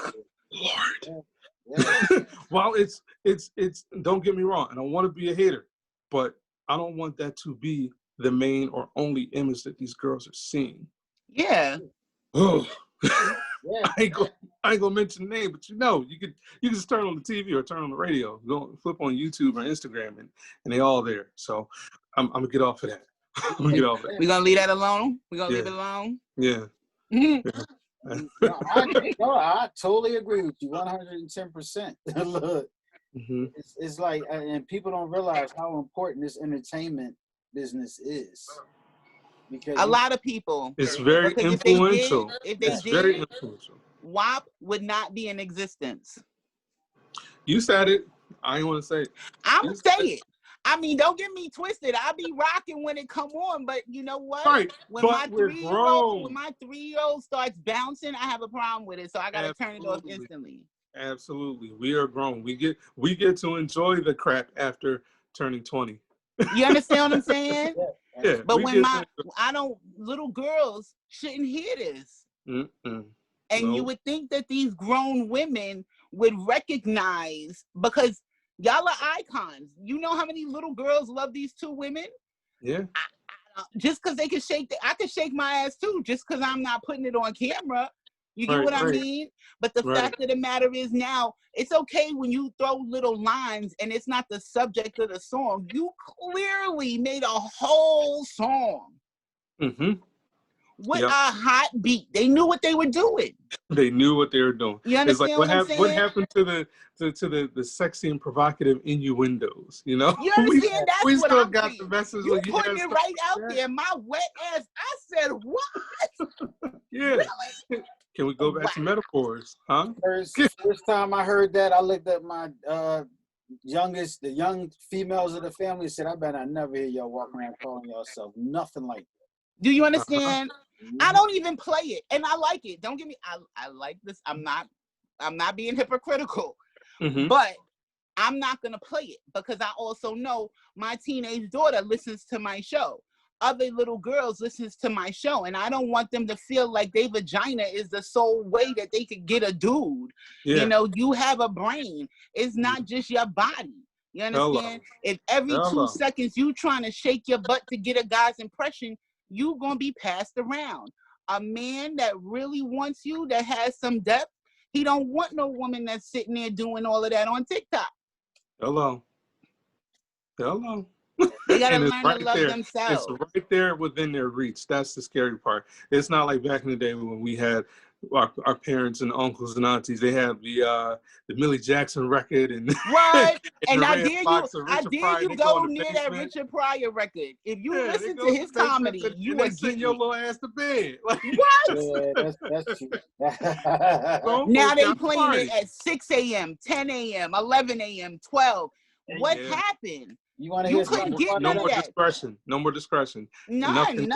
Lord. Yeah. Well, it's don't get me wrong, I don't want to be a hater, but I don't want that to be the main or only image that these girls are seeing. Yeah. Oh. Yeah. I ain't gonna mention the name, but you can just turn on the TV or turn on the radio, go flip on YouTube or Instagram, and they all there. So I'm gonna get off of that. I'm gonna get off of that. We're gonna leave that alone. We're gonna leave it alone. Yeah. I totally agree with you 110%. Look, it's like, and people don't realize how important this entertainment business is. Because a lot of people, it's very influential. If they did, very influential. WAP would not be in existence. You said it. I ain't want to say it. I'm gonna say it. I mean, don't get me twisted. I'll be rocking when it come on, but you know what? Right. When my 3-year-old starts bouncing, I have a problem with it. So I gotta turn it off instantly. Absolutely. We are grown. We get to enjoy the crap after turning 20. You understand what I'm saying? Yeah. But when little girls shouldn't hear this. And you would think that these grown women would recognize, because y'all are icons. You know how many little girls love these two women? Yeah. Just because they can I can shake my ass too, just because I'm not putting it on camera. You get what I mean? But the fact of the matter is, now it's okay when you throw little lines and it's not the subject of the song. You clearly made a whole song. With a hot beat. They knew what they were doing. They knew what they were doing. You understand it's like, what I'm saying? What happened to the sexy and provocative innuendos? You know, you understand? That's we what still I'm got saying. the message. You putting it right out there. My wet ass. I said, what? Yeah. Really? Can we go back to metaphors? Huh? First time I heard that, I looked at my the young females of the family, and said, I better never hear y'all walking around calling yourself nothing like that. Do you understand? I don't even play it, and I like it. Don't get me. I like this. I'm not being hypocritical, but I'm not gonna play it because I also know my teenage daughter listens to my show. Other little girls listens to my show, and I don't want them to feel like their vagina is the sole way that they could get a dude. Yeah. You know, you have a brain. It's not just your body. You understand? If every 2 seconds you trying to shake your butt to get a guy's impression, you gonna be passed around. A man that really wants you, that has some depth, he don't want no woman that's sitting there doing all of that on TikTok. Hello. They gotta learn to love themselves. It's right there within their reach. That's the scary part. It's not like back in the day when we had our parents and uncles and aunties. They had the Millie Jackson record and what? and I dare you go near that Richard Pryor record. If you listen to his comedy, you would get your little ass to bed. Like, what? Yeah, that's true. Now they playing it at 6 a.m., 10 a.m., 11 a.m., 12. What happened? You want to hear something funny? No more discretion. No more discretion. None.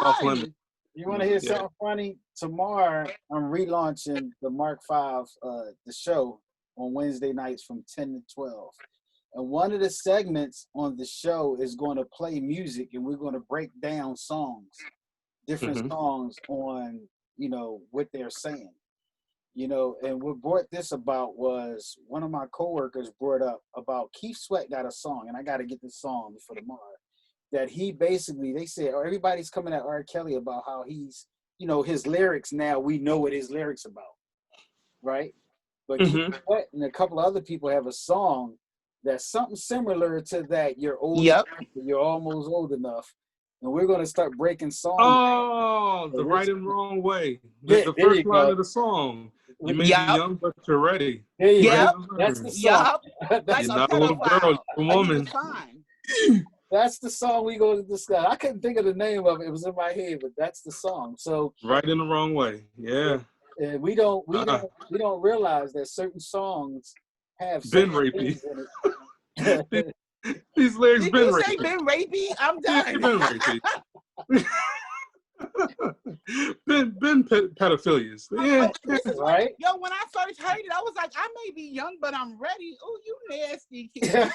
You want to hear something funny? Tomorrow, I'm relaunching the Marc5, the show, on Wednesday nights from 10 to 12. And one of the segments on the show is going to play music, and we're going to break down songs, different songs on, what they're saying. And what brought this about was one of my coworkers brought up about Keith Sweat got a song, and I got to get this song for tomorrow, that he basically, they said, everybody's coming at R. Kelly about how he's, his lyrics now, we know what his lyrics about, right? But Keith Sweat and a couple of other people have a song that's something similar to that. You're old enough, you're almost old enough. And we're going to start breaking songs. Oh, the right and wrong way. The first line of the song. You may be young, but you're ready. That's the song. You're not a little girl, you're a woman. That's the song we going to discuss. I couldn't think of the name of it. It was in my head, but that's the song. So right in the wrong way. Yeah. We don't realize that certain songs have been rapey. These lyrics been rapey. Did you say been rapey? I'm done. Been rapey. been pedophilias. Yeah. Right. Yo, when I first heard it, I was like, I may be young, but I'm ready. Oh, you nasty kid.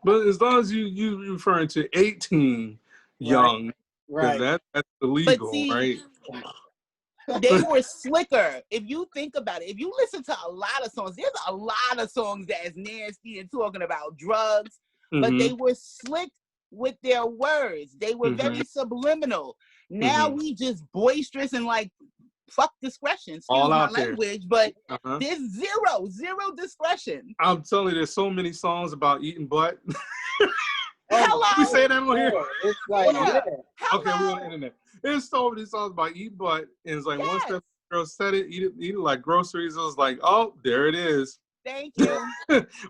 But as long as you referring to 18 young, Right. That's illegal, see, right? They were slicker. If you think about it, if you listen to a lot of songs, there's a lot of songs that is nasty and talking about drugs, but they were slick with their words. They were very subliminal. Now we just boisterous and like, fuck discretion. Excuse my language, but there's zero discretion. I'm telling you, there's so many songs about eating butt. Hello. We say that on here. It's like, okay, we're on the internet. There's so many songs about eating butt, and it's like once that girl said it, eat it like groceries. It was like, oh, there it is. Thank you.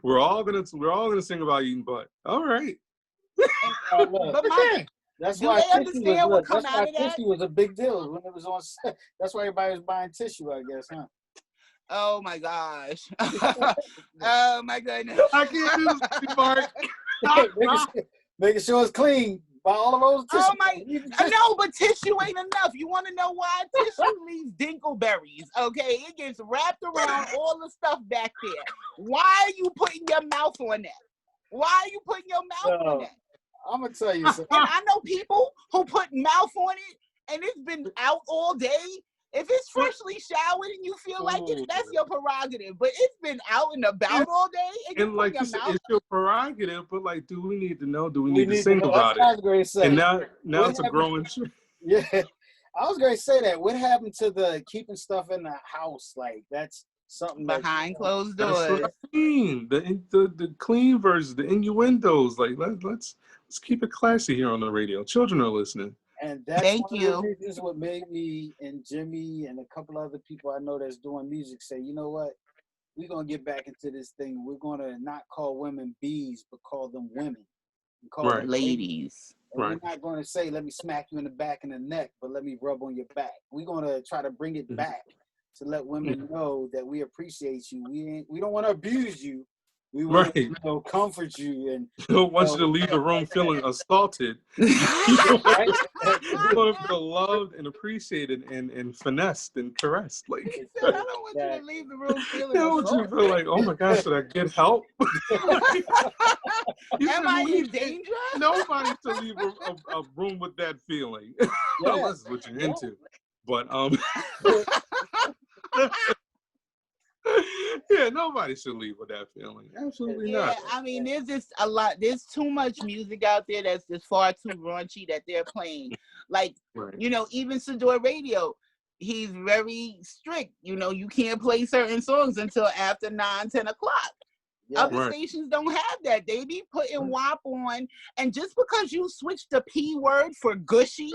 we're all gonna sing about eating butt. All right. But that's why tissue was a big deal when it was on set. That's why everybody was buying tissue, I guess, huh? Oh my gosh. Oh my goodness. I can't do this, Mark. Making sure it's clean. Buy all of those tissue. Oh my! No, but tissue ain't enough. You want to know why? Tissue leaves dingleberries. Okay, it gets wrapped around all the stuff back there. Why are you putting your mouth on that? Why are you putting your mouth on that? I'm gonna tell you something. And I know people who put mouth on it, and it's been out all day. If it's freshly showered and you feel like it, that's your prerogative. But it's been out and about all day. And like you said, it's your prerogative, but like, do we need to know? Do we need to sing about it? And now it's a growing trend. Yeah, I was going to say that. What happened to the keeping stuff in the house? Like, that's something behind closed doors. That's what I mean. The clean versions, the innuendos. Like, let's keep it classy here on the radio. Children are listening. And that's one of the reasons what made me and Jimmy and a couple other people I know that's doing music say, you know what, we're going to get back into this thing. We're going to not call women bees, but call them women. Call them ladies. We're not going to say, let me smack you in the back and the neck, but let me rub on your back. We're going to try to bring it back to let women know that we appreciate you. We don't want to abuse you. We want to comfort you and don't want you to leave the room feeling assaulted. You want to feel loved and appreciated and finessed and caressed. Like he said, I don't want you to leave the room feeling assaulted. I want you to feel like, oh my gosh, should I get help? Am I in danger? Nobody should leave a room with that feeling. Unless it's what you're into. But yeah, nobody should leave with that feeling. Absolutely not. I mean, there's just a lot. There's too much music out there that's just far too raunchy that they're playing. Like, you know, even Sador Radio, he's very strict. You know, you can't play certain songs until after 9, 10 o'clock. Other stations don't have that. They be putting WAP on. And just because you switch the P word for gushy,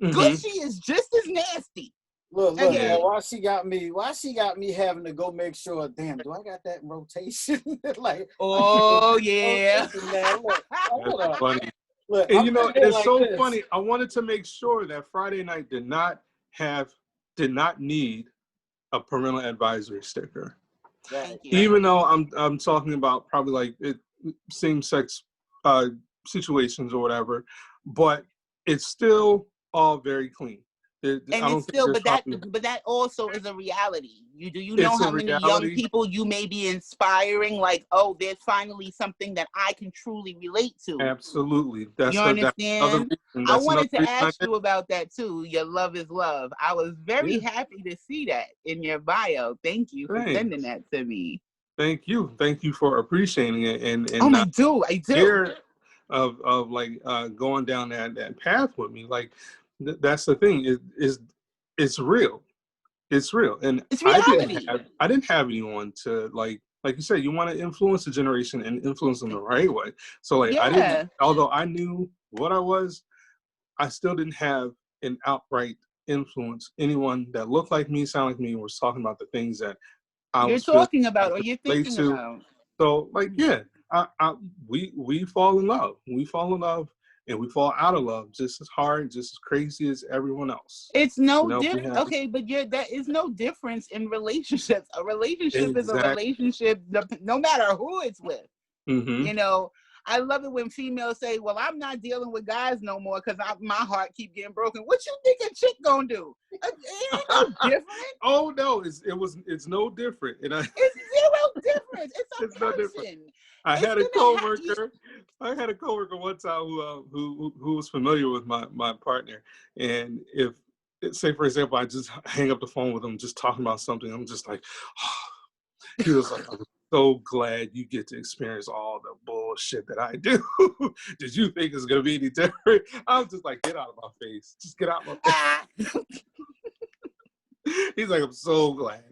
gushy is just as nasty. Look, why she got me having to go make sure, damn, do I got that in rotation? Like, oh yeah. That's funny. Look, and you know, it's like so funny. I wanted to make sure that Friday night did not need a parental advisory sticker. Right. Even though I'm talking about probably like same-sex situations or whatever, but it's still all very clean. And it's still, but that also is a reality. You know how many young people you may be inspiring? Like, oh, there's finally something that I can truly relate to. Absolutely, you understand? I wanted to ask you about that too. Your love is love. I was very happy to see that in your bio. Thank you for sending that to me. Thank you for appreciating it and I do. Of like going down that path with me, like. That's the thing. It's real. It's real, and it's reality. I didn't have anyone to like you said. You want to influence the generation and influence them the right way. So like I didn't. Although I knew what I was, I still didn't have an outright influence. Anyone that looked like me, sounded like me, was talking about the things that you're talking about or you're thinking about. So like we fall in love. We fall in love. And we fall out of love just as hard, just as crazy as everyone else. It's no different. Okay, but that is no difference in relationships. A relationship is a relationship, no matter who it's with. You know, I love it when females say, well, I'm not dealing with guys no more because my heart keep getting broken. What you think a chick gonna do? It ain't no different. Oh no, it's no different. And it's zero difference. It's a it's person. no different. I had a coworker one time who was familiar with my partner, and if say for example I just hang up the phone with him just talking about something, I'm just like, oh. He was like, I'm so glad you get to experience all the bullshit that I do. Did you think it's gonna be any different? I was just like, get out of my face. Just get out of my face. He's like, I'm so glad.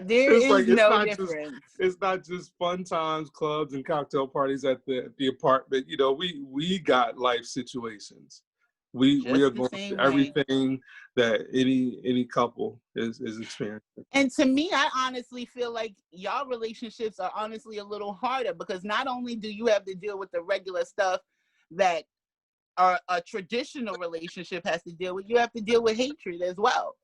There it's is like, no difference. It's not just fun times, clubs, and cocktail parties at the apartment. You know, we got life situations. We are going through everything that any couple is experiencing. And to me, I honestly feel like y'all relationships are honestly a little harder because not only do you have to deal with the regular stuff that a traditional relationship has to deal with, you have to deal with hatred as well.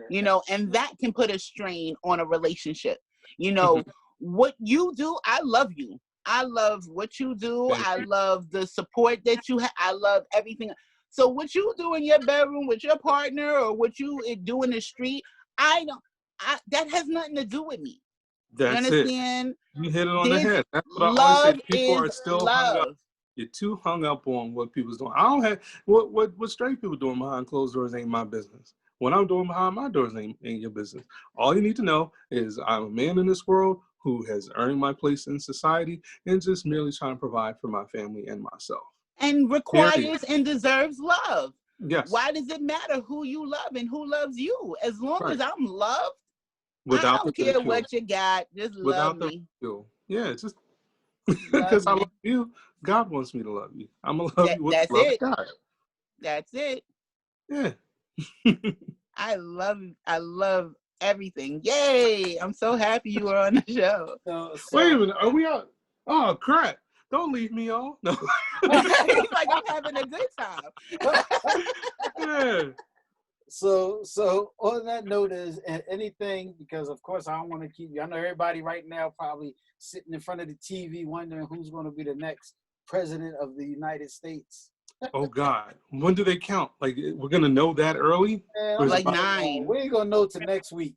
You know, and that can put a strain on a relationship. You know, what you do, I love you. I love what you do. I love the support that you have. I love everything. So what you do in your bedroom with your partner or what you do in the street, that has nothing to do with me. That's you understand? It. You hit it on the head. That's what I always say. People are still love. hung up. You're too hung up on what people's doing. I don't have what straight people doing behind closed doors ain't my business. What I'm doing behind my doors ain't your business. All you need to know is I'm a man in this world who has earned my place in society and just merely trying to provide for my family and myself. And requires and deserves love. Yes. Why does it matter who you love and who loves you? As long as I'm loved, without I don't care what you got. Just love me. Yeah, just because I love you, God wants me to love you. I'm gonna love you with that's the love it. of God. That's it. Yeah. I love everything. Yay! I'm so happy you were on the show. Wait a minute, are we out? Oh crap! Don't leave me all. No. Like I'm having a good time. Yeah. So on that note is anything, because of course I don't want to keep you. I know everybody right now probably sitting in front of the TV wondering who's going to be the next president of the United States. Oh God, when do they count? Like we're gonna know that early? Like 9. We ain't gonna know till next week.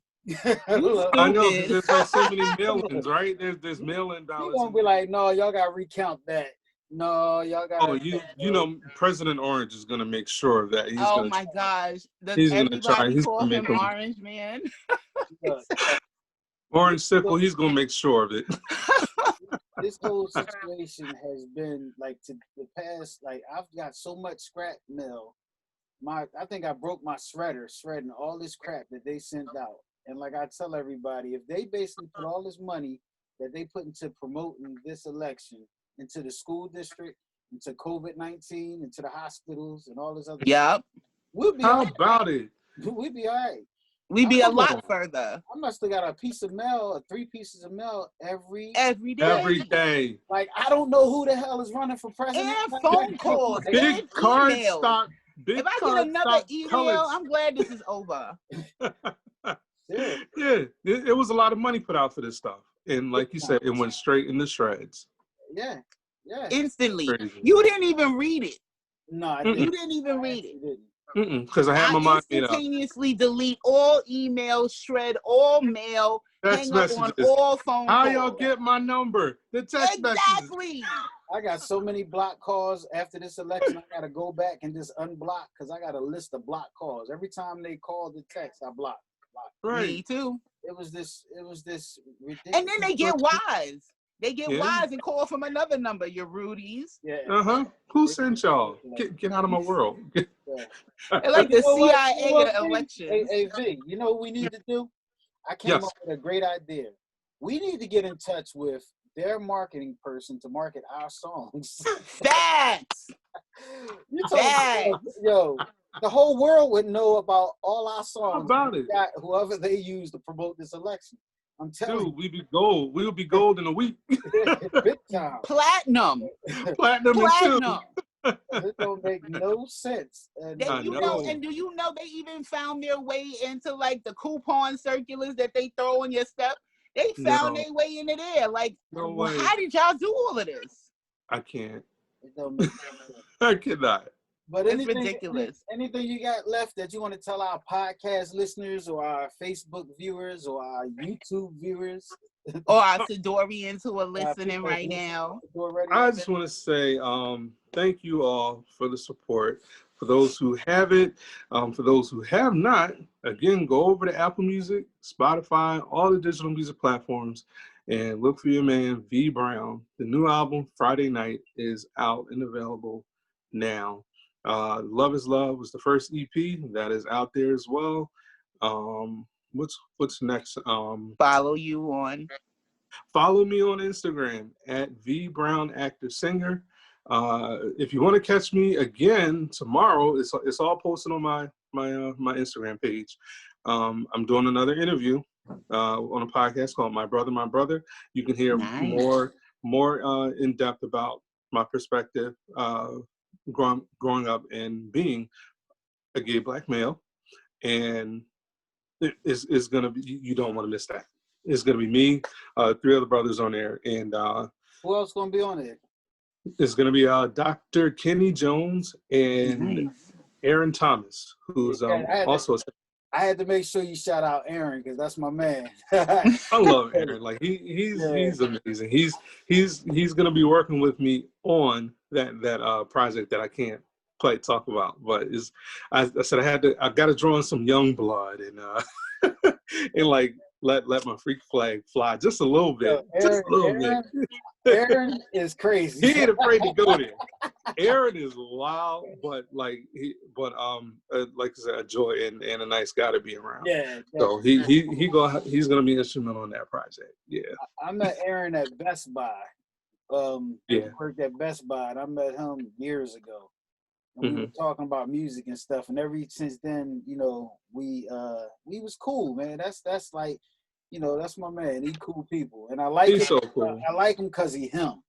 I know there's like so many mail-ins, right? There's mail-in ballots. You're gonna be like, no, y'all gotta recount that. No, y'all gotta. Oh, you know, President Orange is gonna make sure that he's gonna. Oh my gosh, he's gonna try. He's call gonna make him Orange Man. Orange Sickle. He's gonna make sure of it. This whole situation has been like to the past. Like I've got so much scrap mail. I think I broke my shredding all this crap that they sent out. And like I tell everybody, if they basically put all this money that they put into promoting this election into the school district, into COVID-19, into the hospitals and all this other stuff, we'll be How about it? We'd be all right. We'd be a lot further. I must have got a piece of mail, or 3 pieces of mail every day. Every day. Like I don't know who the hell is running for president. And phone calls. Big card stock. If I get another email, I'm glad this is over. Yeah, it was a lot of money put out for this stuff. And like you said, it went straight in the shreds. Yeah. Instantly. You didn't even read it. No, I didn't. You didn't even read it. Because I had my mind made up. Instantaneously delete all emails, shred all mail, text hang up on all phone calls. How y'all get my number? The text messages. Exactly. I got so many block calls after this election. I got to go back and just unblock because I got a list of block calls. Every time they call the text, I block. Right. Me too. It was this ridiculous. And then they get wise. They get wise and call from another number. Your Rudies. Yeah. Who sent y'all? Get out of my world. They're like the CIA election. Hey, V, you know what we need to do? I came up with a great idea. We need to get in touch with their marketing person to market our songs. Facts. Yo, the whole world would know about all our songs. About it. Whoever they use to promote this election. I'm telling you. We'd be gold. We'll be gold in a week. Big time. Platinum. Platinum. It don't make no sense. And do you know they even found their way into like the coupon circulars that they throw on your stuff? They found their way into there. Like, how did y'all do all of this? I can't. It don't make sense. I cannot. But it's ridiculous. Anything you got left that you want to tell our podcast listeners or our Facebook viewers or our YouTube viewers? Or our Sidorians who are listening right now? I just want to say thank you all for the support. For those who have it, for those who have not, again, go over to Apple Music, Spotify, all the digital music platforms, and look for your man, V Brown. The new album, Friday Night, is out and available now. Love is Love was the first EP that is out there as well. What's next? Follow you on. Follow me on Instagram at V Brown Actor Singer. If you want to catch me again tomorrow, it's all posted on my Instagram page. I'm doing another interview on a podcast called My Brother. You can hear more in depth about my perspective growing up and being a gay Black male, and it's gonna be, you don't want to miss that. It's gonna be me, 3 other brothers on there, and who else gonna be on it? It's gonna be Dr. Kenny Jones and Aaron Thomas, who's also. I had to make sure you shout out Aaron because that's my man. I love Aaron. Like he's amazing. He's gonna be working with me on that project that I can't quite talk about. But I said I got to draw in some young blood and and like let my freak flag fly just a little bit. Aaron is crazy. He ain't afraid to go there. Aaron is wild, but like like I said, a joy and a nice guy to be around. Yeah. So he's gonna be instrumental in that project. Yeah. I met Aaron at Best Buy. He worked at Best Buy, and I met him years ago. And we were talking about music and stuff, and ever since then, we was cool, man. That's like, that's my man. He cool people, and I like him. So cool. I like him because he him.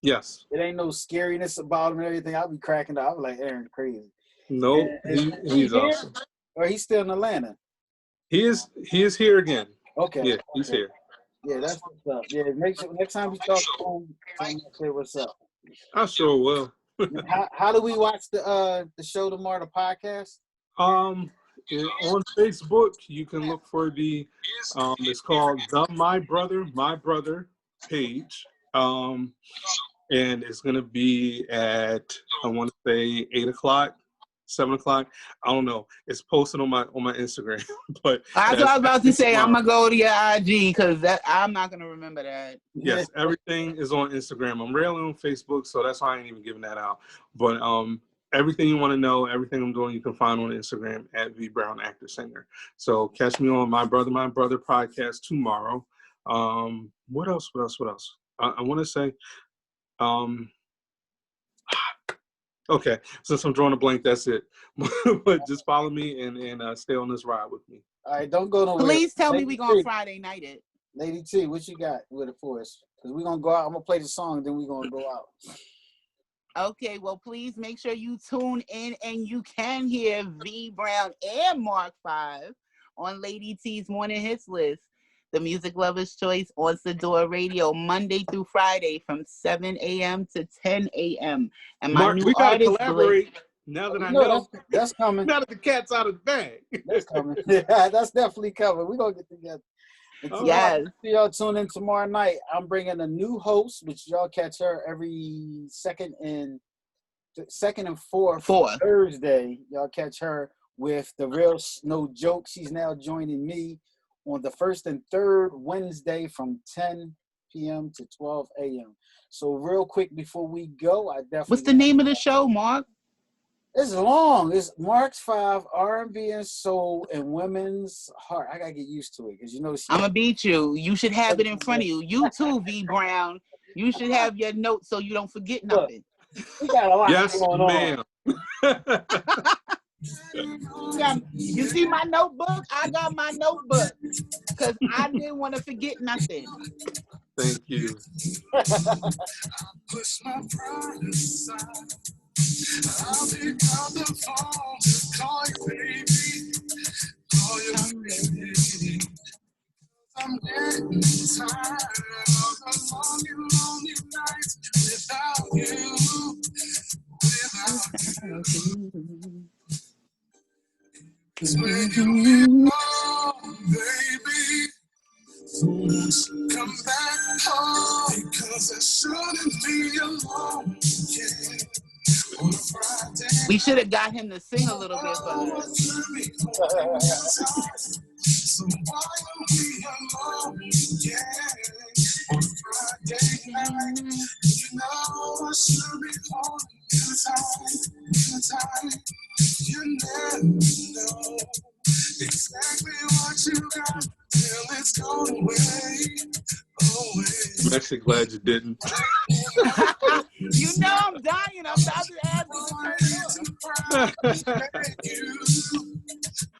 Yes. It ain't no scariness about him and everything. I'll be cracking up. I'll be like, Aaron crazy. No, he's awesome. Or he's still in Atlanta? He is here again. Okay. Yeah, he's here. Yeah, that's what's up. Yeah, make sure next time we talk to him, tell him to say what's up. I sure will. How do we watch the show tomorrow, the podcast? On Facebook, you can look for the it's called the My Brother page. And it's gonna be at, I want to say 8:00, 7:00. I don't know. It's posted on my Instagram. But I was about to say I'm gonna go to your IG because I'm not gonna remember that. Yes, everything is on Instagram. I'm rarely on Facebook, so that's why I ain't even giving that out. But everything you want to know, everything I'm doing, you can find on Instagram at V Brown Actor Singer. So catch me on My Brother podcast tomorrow. What else? I want to say. Okay, since I'm drawing a blank, that's it. But just follow me and stay on this ride with me. All right, don't go nowhere. Please tell me we going Friday night it. Lady T, what you got with it for us? Because we're going to go out. I'm going to play the song, then we're going to go out. Okay, well, please make sure you tune in and you can hear V Brown and Marc5 on Lady T's Morning Hits List. The Music Lover's Choice on Sador Radio, Monday through Friday from 7 a.m. to 10 a.m. And my Mark, new we gotta artist collaborate now that I know. That's coming. Now that the cat's out of the bag. That's coming. Yeah, that's definitely coming. We're going to get together. Yes. Y'all tune in tomorrow night. I'm bringing a new host, which y'all catch her every second and fourth Thursday. Y'all catch her with the real no joke. She's now joining me on the first and third Wednesday from 10 p.m. to 12 a.m. So real quick before we go, I definitely... What's the name of the show, Mark? It's long. It's Marc5, R&B and Soul and Women's Heart. I got to get used to it because I'm going to beat you. You should have it in front of you. You too, V Brown. You should have your notes so you don't forget nothing. We got a lot going on. You see my notebook? I got my notebook because I didn't want to forget nothing. Thank you. I push my pride aside. I'll pick up the phone to call you baby. Call you baby. I I'm getting tired of the long and lonely nights without you, without you. Cause when you home, baby, come back home, because I shouldn't be alone, yeah. On a Friday, we should have got him to sing a little bit for us. So why are we alone, yeah. On a Friday night, you know I should be holding you tight. You never know exactly what you got till it's gone away. I'm actually glad you didn't. You know I'm dying. I'm about to ask you to turn it off.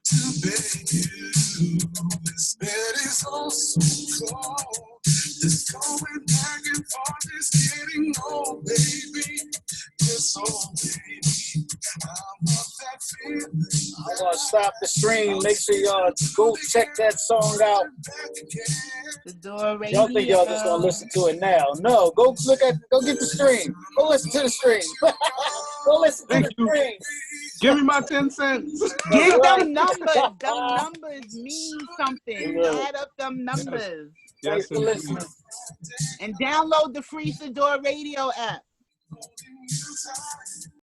To beg you, this bed is all so cold. This going back and forth is getting old, baby. It's old, baby. I want that feeling. I'm gonna stop the stream. Make sure y'all go check that song out. Sadora Radio. Y'all think y'all just gonna listen to it now? No, go get the stream. Go listen to the stream. Go listen to the stream. Give me my 10 cents. Give them numbers. Them numbers mean something. Add up them numbers. Yes, for listening. And download the free Sadora Radio app.